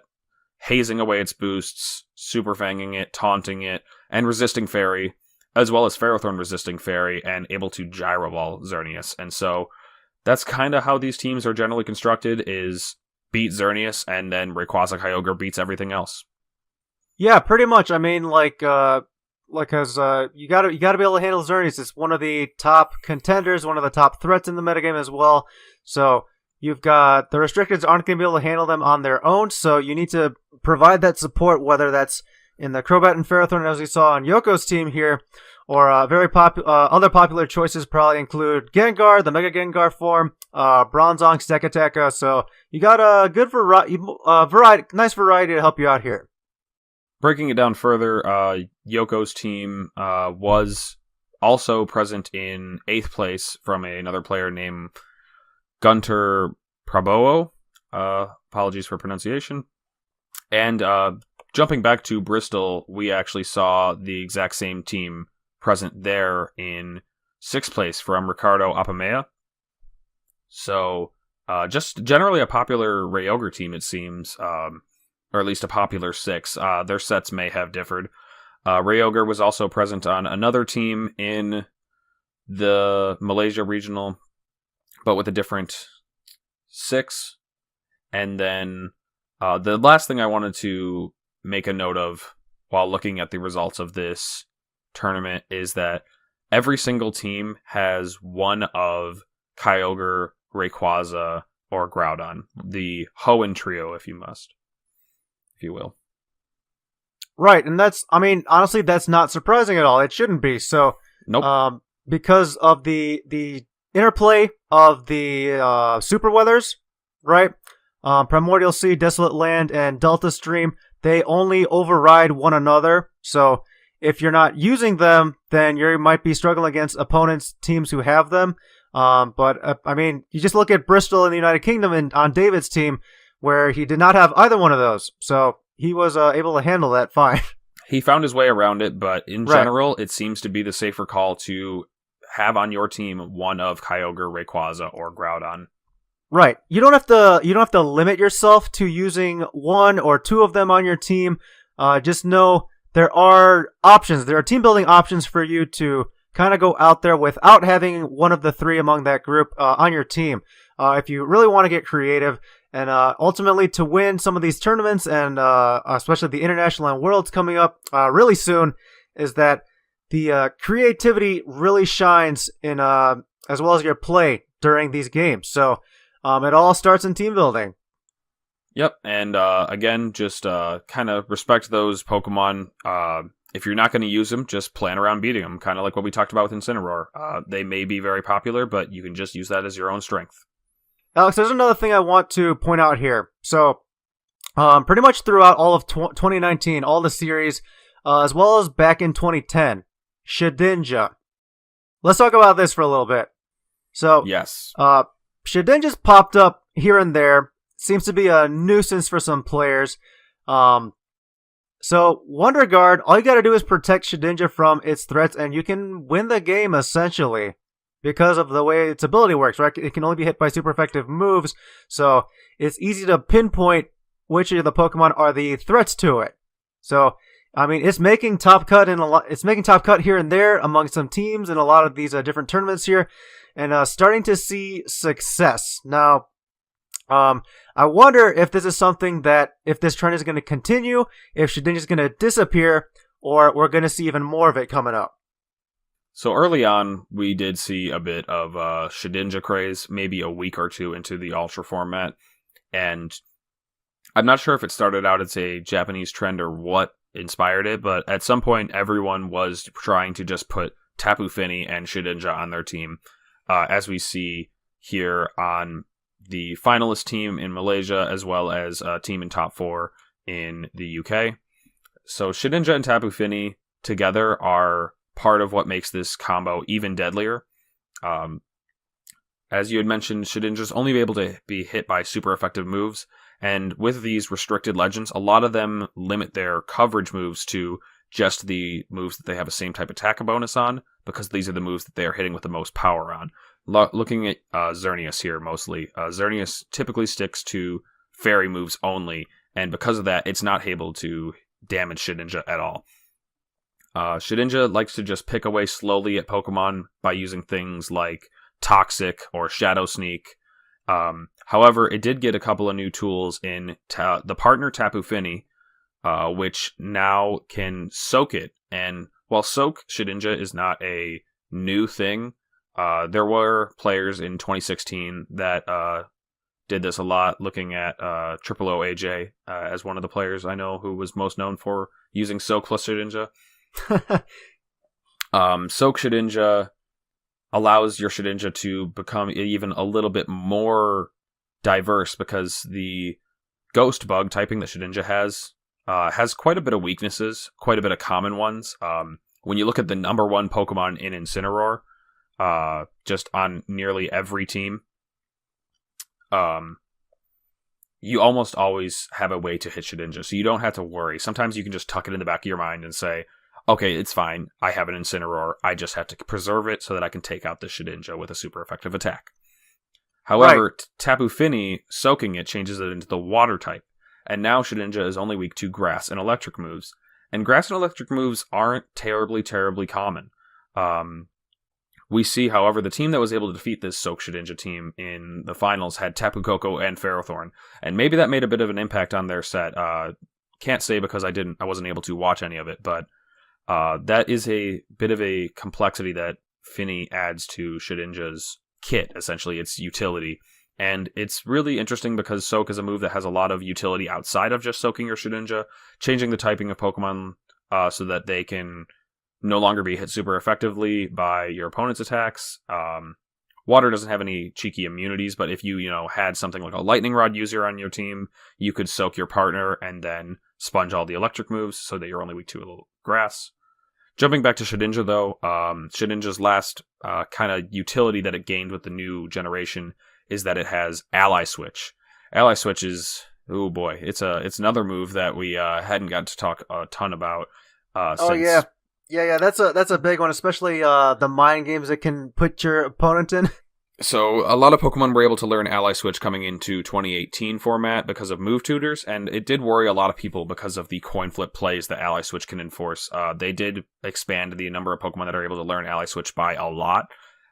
hazing away its boosts, Super Fanging it, taunting it, and resisting Fairy, as well as Ferrothorn resisting Fairy, and able to Gyro Ball Xerneas. And so that's kind of how these teams are generally constructed, is beat Xerneas, and then Rayquaza Kyogre beats everything else. Yeah, pretty much. I mean, because you gotta be able to handle Xerneas. It's one of the top contenders, one of the top threats in the metagame as well. So you've got the restricteds aren't going to be able to handle them on their own, so you need to provide that support, whether that's in the Crobat and Ferrothorn, as we saw on Yoko's team here, or other popular choices probably include Gengar, the Mega Gengar form, Bronzong, Stekateka. So you got a good nice variety to help you out here. Breaking it down further, Yoko's team was also present in 8th place from another player named Gunter Prabowo. Apologies for pronunciation. And jumping back to Bristol, we actually saw the exact same team present there in 6th place from Ricardo Apamea. So just generally a popular Rayogre team, it seems, or at least a popular 6. Their sets may have differed. Rayogre was also present on another team in the Malaysia regional, but with a different 6. And then the last thing I wanted to make a note of while looking at the results of this tournament is that every single team has one of Kyogre, Rayquaza, or Groudon. The Hoenn trio, if you will. Right, and honestly, that's not surprising at all. It shouldn't be. So, nope. Because of the interplay of the super weathers, right? Primordial Sea, Desolate Land, and Delta Stream, they only override one another. So if you're not using them, then you might be struggling against opponents' teams who have them. But you just look at Bristol in the United Kingdom and on David's team, where he did not have either one of those. So he was able to handle that fine. He found his way around it, but in general, it seems to be the safer call to have on your team one of Kyogre, Rayquaza, or Groudon. Right. You don't have to limit yourself to using one or two of them on your team. Just know there are options. There are team building options for you to kind of go out there without having one of the three among that group on your team. If you really want to get creative and ultimately to win some of these tournaments, and especially the International and Worlds coming up really soon, is that the creativity really shines in as well as your play during these games. So it all starts in team building. Yep, and again, just kind of respect those Pokemon. If you're not going to use them, just plan around beating them, kind of like what we talked about with Incineroar. They may be very popular, but you can just use that as your own strength. Alex, there's another thing I want to point out here. So, pretty much throughout all of 2019, all the series, as well as back in 2010, Shedinja. Let's talk about this for a little bit. So, yes. Shedinja's popped up here and there. Seems to be a nuisance for some players. So, Wonder Guard, all you gotta do is protect Shedinja from its threats, and you can win the game, essentially, because of the way its ability works, right? It can only be hit by super effective moves, so it's easy to pinpoint which of the Pokemon are the threats to it. So, it's making top cut here and there among some teams in a lot of these different tournaments here, and starting to see success. Now, I wonder if this is something that, if this trend is going to continue, if Shedinja is going to disappear, or we're going to see even more of it coming up. So early on, we did see a bit of Shedinja craze, maybe a week or two into the Ultra format, and I'm not sure if it started out as a Japanese trend or what inspired it, but at some point, everyone was trying to just put Tapu Fini and Shedinja on their team, as we see here on the finalist team in Malaysia, as well as a team in top 4 in the UK. So Shedinja and Tapu Fini together are part of what makes this combo even deadlier. As you had mentioned, Shedinja's only able to be hit by super effective moves, and with these restricted legends, a lot of them limit their coverage moves to just the moves that they have a same type attack bonus on, because these are the moves that they are hitting with the most power on. Looking at Xerneas here mostly, Xerneas typically sticks to fairy moves only, and because of that, it's not able to damage Shedinja at all. Shedinja likes to just pick away slowly at Pokemon by using things like Toxic or Shadow Sneak. However, it did get a couple of new tools in the partner Tapu Fini, which now can soak it. And while soak Shedinja is not a new thing, there were players in 2016 that did this a lot, looking at Triple O AJ as one of the players I know who was most known for using soak plus Shedinja. Soak Shedinja allows your Shedinja to become even a little bit more diverse, because the Ghost Bug typing that Shedinja has quite a bit of weaknesses, quite a bit of common ones. When you look at the number 1 Pokemon in Incineroar, just on nearly every team, you almost always have a way to hit Shedinja, so you don't have to worry. Sometimes you can just tuck it in the back of your mind and say, okay, it's fine, I have an Incineroar, I just have to preserve it so that I can take out the Shedinja with a super effective attack. However, right. Tapu Fini, soaking it, changes it into the water type, and now Shedinja is only weak to grass and electric moves. And grass and electric moves aren't terribly common. We see, however, the team that was able to defeat this Soak Shedinja team in the finals had Tapu Koko and Ferrothorn, and maybe that made a bit of an impact on their set. Can't say because I wasn't able to watch any of it, but that is a bit of a complexity that Fini adds to Shedinja's kit, essentially, its utility. And it's really interesting because Soak is a move that has a lot of utility outside of just soaking your Shedinja, changing the typing of Pokemon so that they can no longer be hit super effectively by your opponent's attacks. Water doesn't have any cheeky immunities, but if you had something like a Lightning Rod user on your team, you could soak your partner and then sponge all the electric moves so that you're only weak to a little grass. Jumping back to Shedinja, though, Shedinja's last kind of utility that it gained with the new generation is that it has Ally Switch. Ally Switch is, oh boy, it's another move that we hadn't gotten to talk a ton about. Since... Yeah, that's a big one, especially the mind games it can put your opponent in. So a lot of Pokemon were able to learn Ally Switch coming into 2018 format because of move tutors, and it did worry a lot of people because of the coin flip plays that Ally Switch can enforce. They did expand the number of Pokemon that are able to learn Ally Switch by a lot.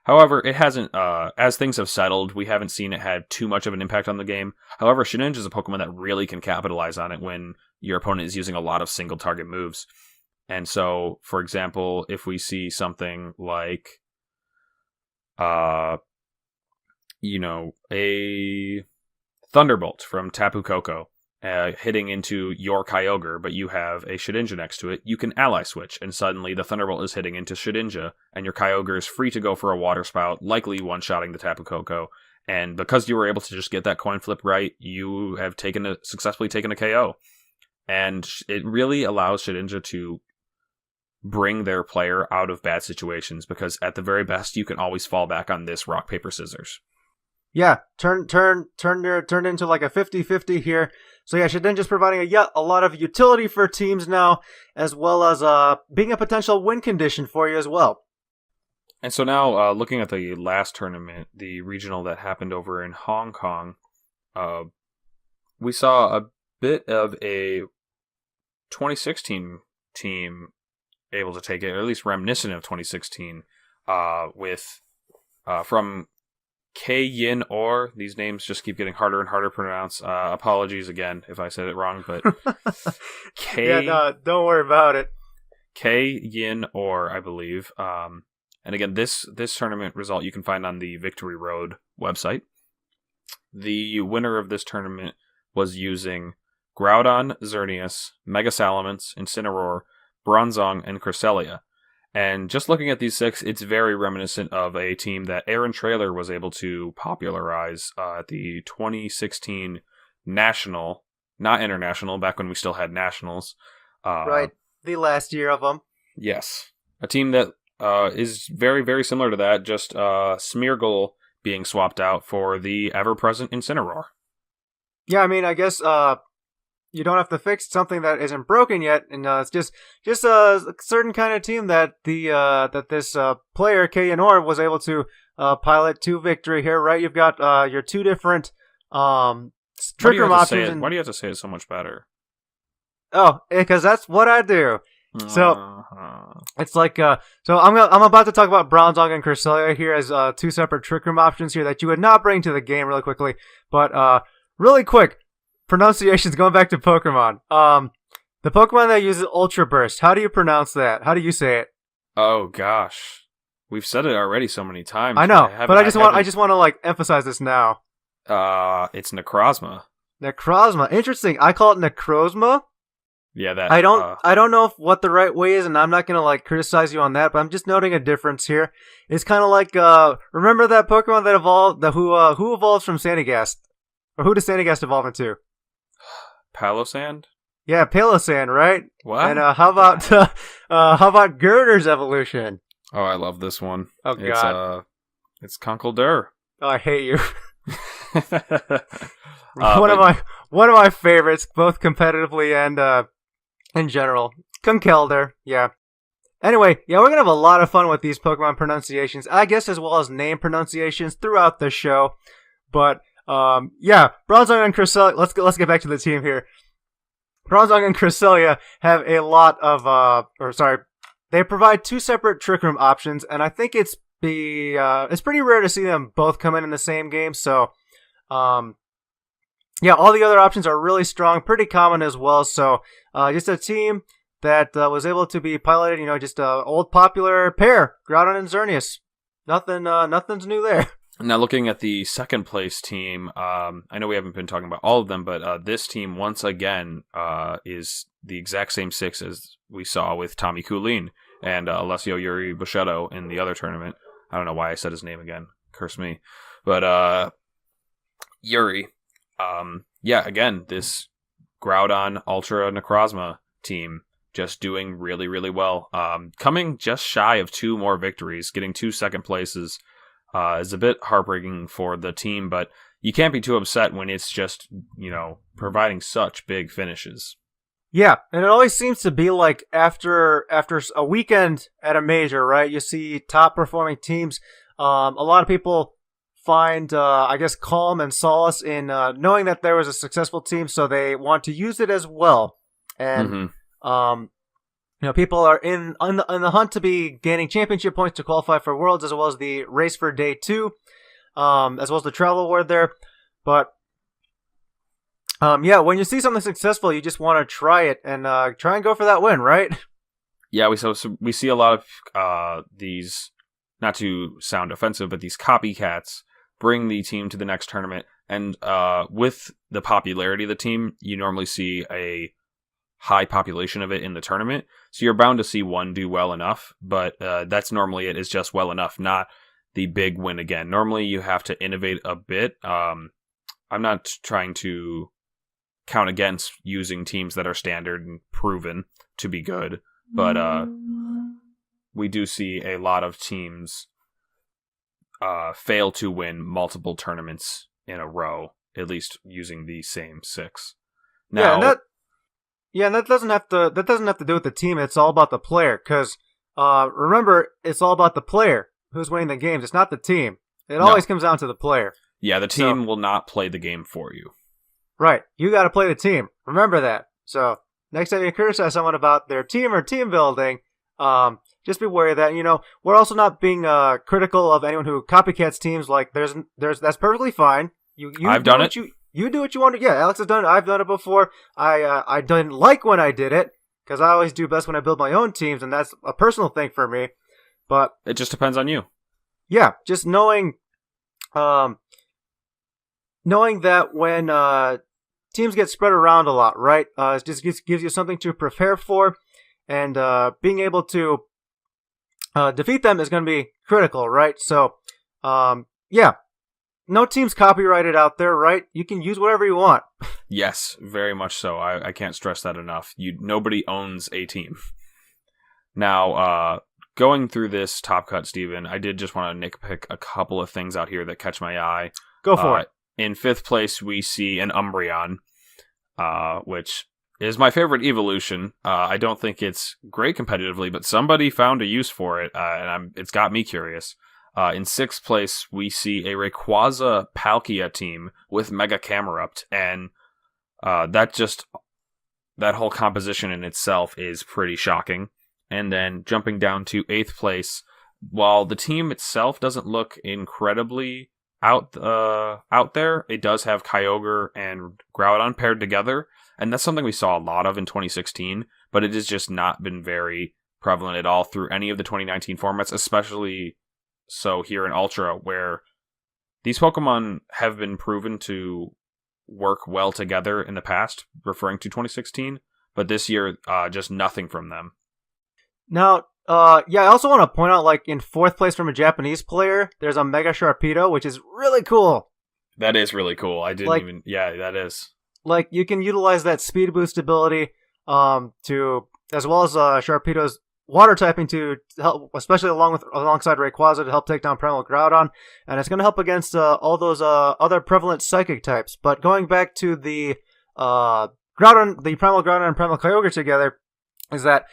However, it hasn't, as things have settled, we haven't seen it had too much of an impact on the game. However, Shedinja is a Pokemon that really can capitalize on it when your opponent is using a lot of single target moves. And so, for example, if we see something like, a Thunderbolt from Tapu Koko hitting into your Kyogre, but you have a Shedinja next to it, you can Ally Switch, and suddenly the Thunderbolt is hitting into Shedinja, and your Kyogre is free to go for a Water Spout, likely one-shotting the Tapu Koko. And because you were able to just get that coin flip right, you have successfully taken a KO. And it really allows Shedinja to bring their player out of bad situations, because at the very best, you can always fall back on this rock, paper, scissors. Yeah, turn into like a 50-50 here. So yeah, Shedinja's providing a lot of utility for teams now, as well as being a potential win condition for you as well. And so now, looking at the last tournament, the regional that happened over in Hong Kong, we saw a bit of a 2016 team able to take it, or at least reminiscent of 2016, with from K Yin Or. These names just keep getting harder and harder to pronounce. Apologies again if I said it wrong, but Yeah, no, don't worry about it. K Yin Or, I believe, And again, this tournament result you can find on the Victory Road website. The winner of this tournament was using Groudon, Xerneas, Mega Salamence, Incineroar, Bronzong, and Cresselia. And just looking at these 6, it's very reminiscent of a team that Aaron Traylor was able to popularize at the 2016 National, not International, back when we still had Nationals. Right, the last year of them. Yes. A team that is very, very similar to that, just Smeargle being swapped out for the ever-present Incineroar. Yeah, I mean, I guess you don't have to fix something that isn't broken yet, and it's just a certain kind of team that this player Kayanor was able to pilot to victory here. Right, you've got your 2 different trick room options. Why do you have to say it so much better? Oh, because that's what I do. So it's like so I'm about to talk about Bronzong and Cresselia here as 2 separate trick room options here that you would not bring to the game really quickly, but really quick. Pronunciations, going back to Pokemon. The Pokemon that uses Ultra Burst, how do you pronounce that? How do you say it? Oh gosh, we've said it already so many times. I know, but I just want to like emphasize this now. It's Necrozma. Necrozma, interesting. I call it Necrozma. Yeah, that I don't know what the right way is, and I'm not gonna like criticize you on that, but I'm just noting a difference here. It's kind of like remember that Pokemon that evolved, who evolves from Sandygast, or who does Sandygast evolve into? Palossand? Yeah, Palossand, right? What? And how about Girder's evolution? Oh, I love this one. Oh god, it's Conkeldurr. Oh, I hate you. One of my favorites, both competitively and in general. Conkeldurr, yeah. Anyway, yeah, we're gonna have a lot of fun with these Pokemon pronunciations, I guess, as well as name pronunciations throughout the show. But yeah, Bronzong and Cresselia. Let's get back to the team here. Bronzong and Cresselia have a lot of they provide 2 separate Trick Room options, and I think it's pretty rare to see them both come in the same game. So, yeah, all the other options are really strong, pretty common as well. So, just a team that was able to be piloted. You know, just a old popular pair, Groudon and Xerneas. Nothing's new there. Now, looking at the second place team, I know we haven't been talking about all of them, but this team, once again, is the exact same 6 as we saw with Tommy Kulin and Alessio Yuri Buscetto in the other tournament. I don't know why I said his name again. Curse me. But Yuri, yeah, again, this Groudon Ultra Necrozma team just doing really, really well. Coming just shy of 2 more victories, getting 2 second places. Is a bit heartbreaking for the team, but you can't be too upset when it's just, providing such big finishes. Yeah, and it always seems to be like after a weekend at a major, right? You see top performing teams. A lot of people find, I guess, calm and solace in knowing that there was a successful team, so they want to use it as well. And people are in the hunt to be gaining championship points to qualify for Worlds, as well as the race for day 2, as well as the travel award there. But yeah, when you see something successful, you just want to try it and try and go for that win, right? Yeah, we see a lot of these, not to sound offensive, but these copycats bring the team to the next tournament. And with the popularity of the team, you normally see a high population of it in the tournament, so you're bound to see one do well enough, but that's normally it, is just well enough, not the big win again. Normally you have to innovate a bit. I'm not trying to count against using teams that are standard and proven to be good, but we do see a lot of teams fail to win multiple tournaments in a row, at least using the same 6. Now, and that doesn't have to do with the team. It's all about the player. Because remember, it's all about the player who's winning the games. It's not the team. It always comes down to the player. Yeah, the team will not play the game for you. Right. You got to play the team. Remember that. So next time you criticize someone about their team or team building, just be wary of that. We're also not being critical of anyone who copycats teams. Like there's that's perfectly fine. I've done it. You do what you want to. Yeah, Alex has done it. I've done it before. I didn't like when I did it because I always do best when I build my own teams, and that's a personal thing for me. But it just depends on you. yeah, just knowing that when teams get spread around a lot, right? It just gives you something to prepare for, and being able to defeat them is going to be critical, right? So, yeah, no team's copyrighted out there, right? You can use whatever you want. Yes, very much so. I can't stress that enough. Nobody owns a team. Now, going through this top cut, Steven, I did just want to nitpick a couple of things out here that catch my eye. Go for it. In 5th place, we see an Umbreon, which is my favorite evolution. I don't think it's great competitively, but somebody found a use for it, and it's got me curious. In 6th place, we see a Rayquaza Palkia team with Mega Camerupt, and that whole composition in itself is pretty shocking. And then jumping down to 8th place, while the team itself doesn't look incredibly out there, it does have Kyogre and Groudon paired together, and that's something we saw a lot of in 2016, but it has just not been very prevalent at all through any of the 2019 formats, especially so here in Ultra, where these Pokemon have been proven to work well together in the past, referring to 2016, but this year, just nothing from them. Now, yeah, I also want to point out, like, in 4th place from a Japanese player, there's a Mega Sharpedo, which is really cool. That is really cool. Yeah, that is. Like, you can utilize that speed boost ability, as well as Sharpedo's water typing to help, especially alongside Rayquaza, to help take down Primal Groudon, and it's going to help against all those other prevalent psychic types. But going back to the Primal Groudon and Primal Kyogre together, is that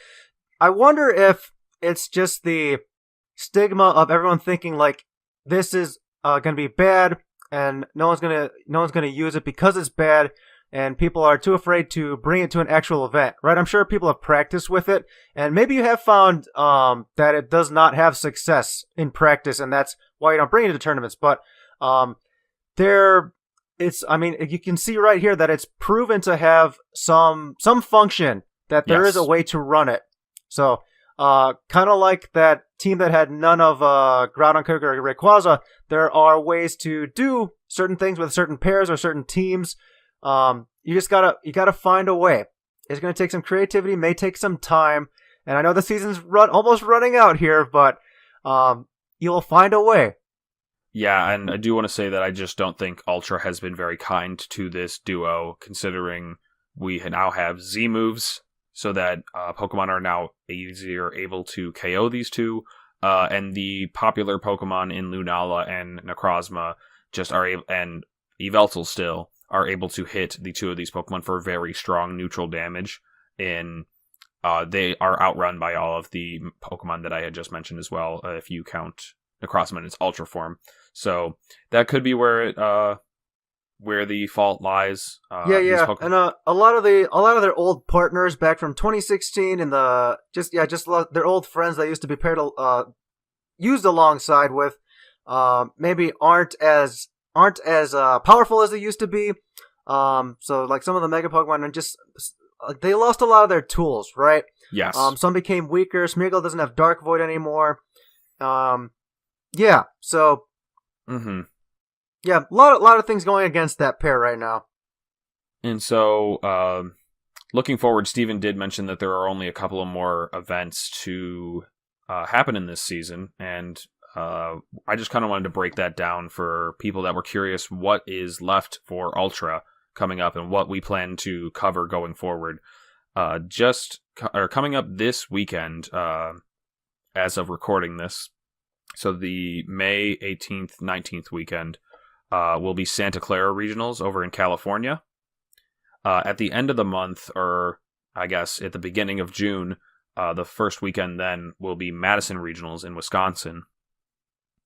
I wonder if it's just the stigma of everyone thinking like this is going to be bad, and no one's gonna use it because it's bad, and people are too afraid to bring it to an actual event, right? I'm sure people have practiced with it, and maybe you have found that it does not have success in practice, and that's why you don't bring it to tournaments. But you can see right here that it's proven to have some function, that there is a way to run it. So, kind of like that team that had none of Groudon, Kyogre, or Rayquaza, there are ways to do certain things with certain pairs or certain teams. You gotta find a way. It's gonna take some creativity, may take some time, and I know the season's almost running out here, but you'll find a way. Yeah, and I do want to say that I just don't think Ultra has been very kind to this duo, considering we now have Z moves, so that Pokemon are now easier able to KO these two, and the popular Pokemon in Lunala and Necrozma and Yveltal still are able to hit the two of these Pokemon for very strong neutral damage. They are outrun by all of the Pokemon that I had just mentioned as well, if you count Necrozma in its Ultra form. So that could be where the fault lies. And a lot of their old partners back from 2016 and their old friends they used to be paired used alongside with maybe aren't as powerful as they used to be. So like some of the Mega Pokemon are just they lost a lot of their tools, right? Yes. Some became weaker. Smeargle doesn't have Dark Void anymore. Yeah. So. Mm-hmm. Yeah, a lot of things going against that pair right now. And so, looking forward, Steven did mention that there are only a couple of more events to happen in this season, and I just kind of wanted to break that down for people that were curious what is left for Ultra coming up and what we plan to cover going forward. Coming up this weekend, as of recording this, so the May 18th, 19th weekend, will be Santa Clara Regionals over in California. At the end of the month, or I guess at the beginning of June, the first weekend then will be Madison Regionals in Wisconsin.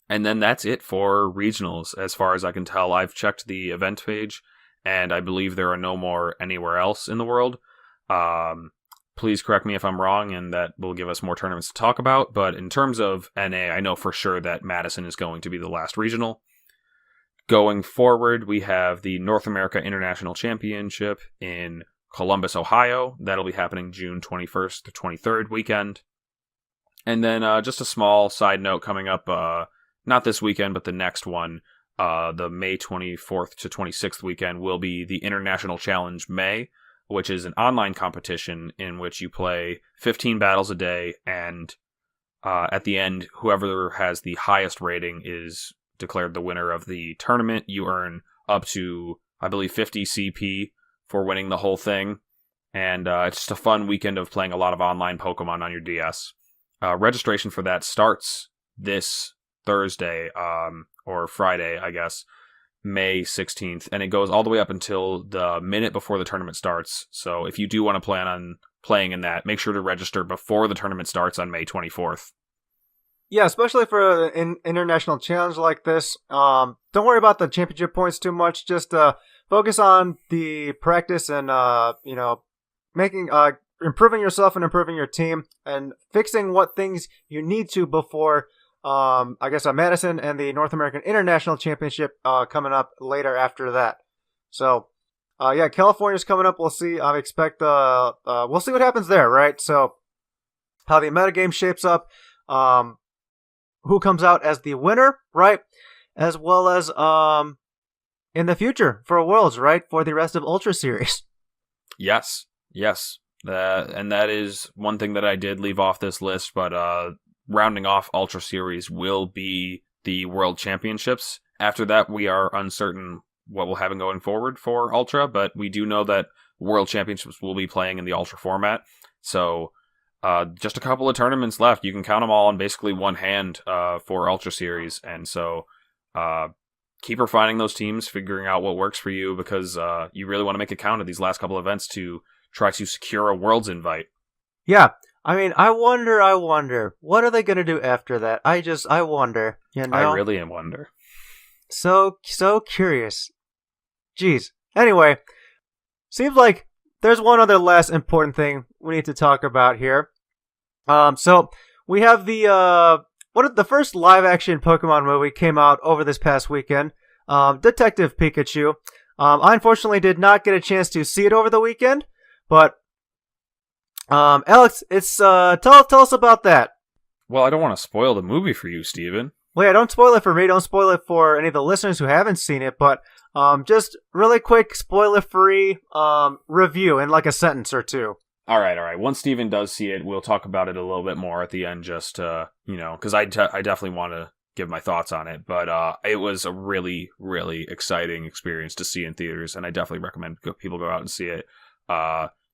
And then that's it for regionals, as far as I can tell. I've checked the event page, and I believe there are no more anywhere else in the world. Please correct me if I'm wrong, and that will give us more tournaments to talk about. But in terms of NA, I know for sure that Madison is going to be the last regional. Going forward, we have the North America International Championship in Columbus, Ohio. That'll be happening June 21st to 23rd weekend. And then just a small side note coming up, not this weekend, but the next one, the May 24th to 26th weekend will be the International Challenge May, which is an online competition in which you play 15 battles a day, and at the end, whoever has the highest rating is declared the winner of the tournament. You earn up to, I believe, 50 CP for winning the whole thing, and it's just a fun weekend of playing a lot of online Pokemon on your DS. Registration for that starts this Thursday, or Friday, I guess, May 16th, and it goes all the way up until the minute before the tournament starts. So if you do want to plan on playing in that, make sure to register before the tournament starts on May 24th. Yeah, especially for an international challenge like this. Don't worry about the championship points too much. Just focus on the practice and making improving yourself and improving your team and fixing what things you need to before Madison and the North American International Championship coming up later after that. So California's coming up. We'll see. I expect we'll see what happens there, right? So how the metagame shapes up, who comes out as the winner, right? As well as in the future for Worlds, right? For the rest of Ultra Series. Yes. And that is one thing that I did leave off this list, but rounding off Ultra Series will be the World Championships. After that, we are uncertain what will happen going forward for Ultra, but we do know that World Championships will be playing in the Ultra format. So just a couple of tournaments left. You can count them all on basically one hand for Ultra Series. And so keep refining those teams, figuring out what works for you, because you really want to make a count of these last couple events to try to secure a Worlds invite. Yeah. I mean, I wonder, what are they going to do after that? I wonder, I really wonder. So curious. Jeez. Anyway, seems like there's one other last important thing we need to talk about here. So we have the first live action Pokemon movie came out over this past weekend, Detective Pikachu. I unfortunately did not get a chance to see it over the weekend, but Alex, it's tell us about that. Well, I don't want to spoil the movie for you, Steven. Well, yeah, don't spoil it for me. Don't spoil it for any of the listeners who haven't seen it. But just really quick, spoiler-free review in like a sentence or two. All right. Once Steven does see it, we'll talk about it a little bit more at the end, just because I definitely want to give my thoughts on it. But it was a really, really exciting experience to see in theaters, and I definitely recommend people go out and see it.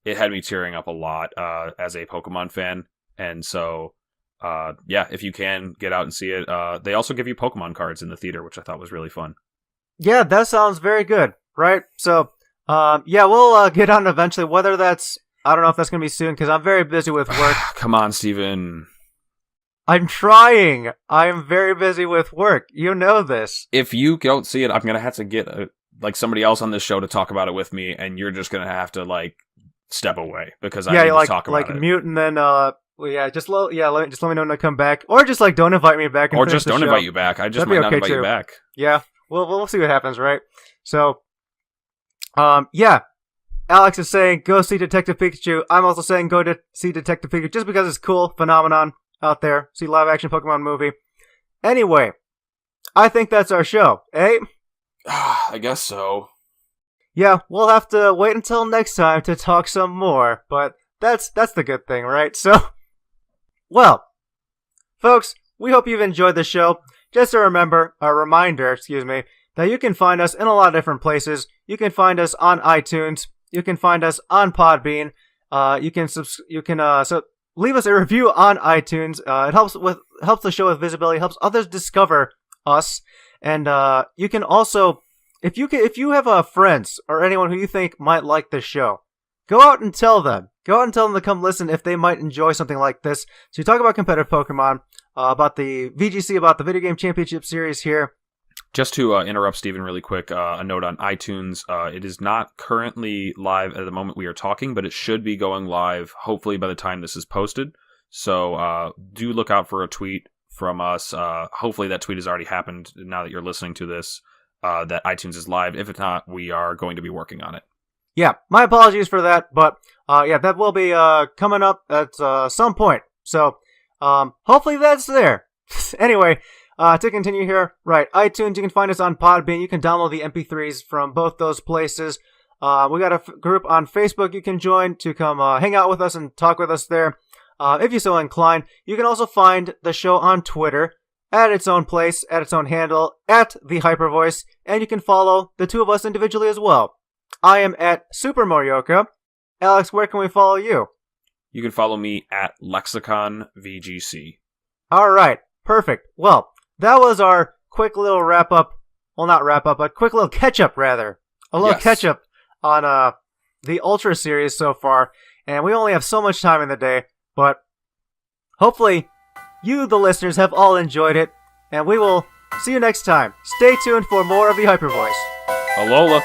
It had me tearing up a lot as a Pokemon fan, and so if you can get out and see it. They also give you Pokemon cards in the theater, which I thought was really fun. Yeah, that sounds very good, right? So we'll get on eventually. Whether that's, I don't know if that's going to be soon, because I'm very busy with work. Come on, Steven. I'm trying. I'm very busy with work. You know this. If you don't see it, I'm going to have to get somebody else on this show to talk about it with me, and you're just going to have to step away because I need to talk about it. Mute and then just let me know when I come back, or just don't invite me back, or just don't invite you back. I just might not invite you back. Yeah, we'll see what happens, right? So, Alex is saying go see Detective Pikachu. I'm also saying go to see Detective Pikachu just because it's cool phenomenon out there. See live action Pokemon movie. Anyway, I think that's our show, eh? I guess so. Yeah, we'll have to wait until next time to talk some more, but that's the good thing, right? So, well, folks, we hope you've enjoyed the show. Just a reminder, that you can find us in a lot of different places. You can find us on iTunes. You can find us on Podbean. You can leave us a review on iTunes. It helps the show with visibility, helps others discover us, and you can also, if you have friends or anyone who you think might like this show, go out and tell them. Go out and tell them to come listen if they might enjoy something like this. So you talk about competitive Pokemon, about the VGC, about the Video Game Championship Series here. Just to interrupt Steven really quick, a note on iTunes. It is not currently live at the moment we are talking, but it should be going live hopefully by the time this is posted. So do look out for a tweet from us. Hopefully that tweet has already happened now that you're listening to this, that iTunes is live. If it's not, we are going to be working on it. Yeah, my apologies for that, but that will be coming up at some point. So Hopefully that's there. Anyway, to continue here, right, iTunes, you can find us on Podbean. You can download the MP3s from both those places. We got a group on Facebook you can join to come hang out with us and talk with us there. If you're so inclined, you can also find the show on Twitter at its own place, at its own handle, at the Hypervoice, and you can follow the two of us individually as well. I am at Super Morioka. Alex, where can we follow you? You can follow me at Lexicon VGC. All right, perfect. Well, that was our quick little wrap-up. Well, not wrap-up, but quick little catch-up, rather. A little catch-up on the Ultra series so far, and we only have so much time in the day, but hopefully you, the listeners, have all enjoyed it, and we will see you next time. Stay tuned for more of the Hypervoice. Alola!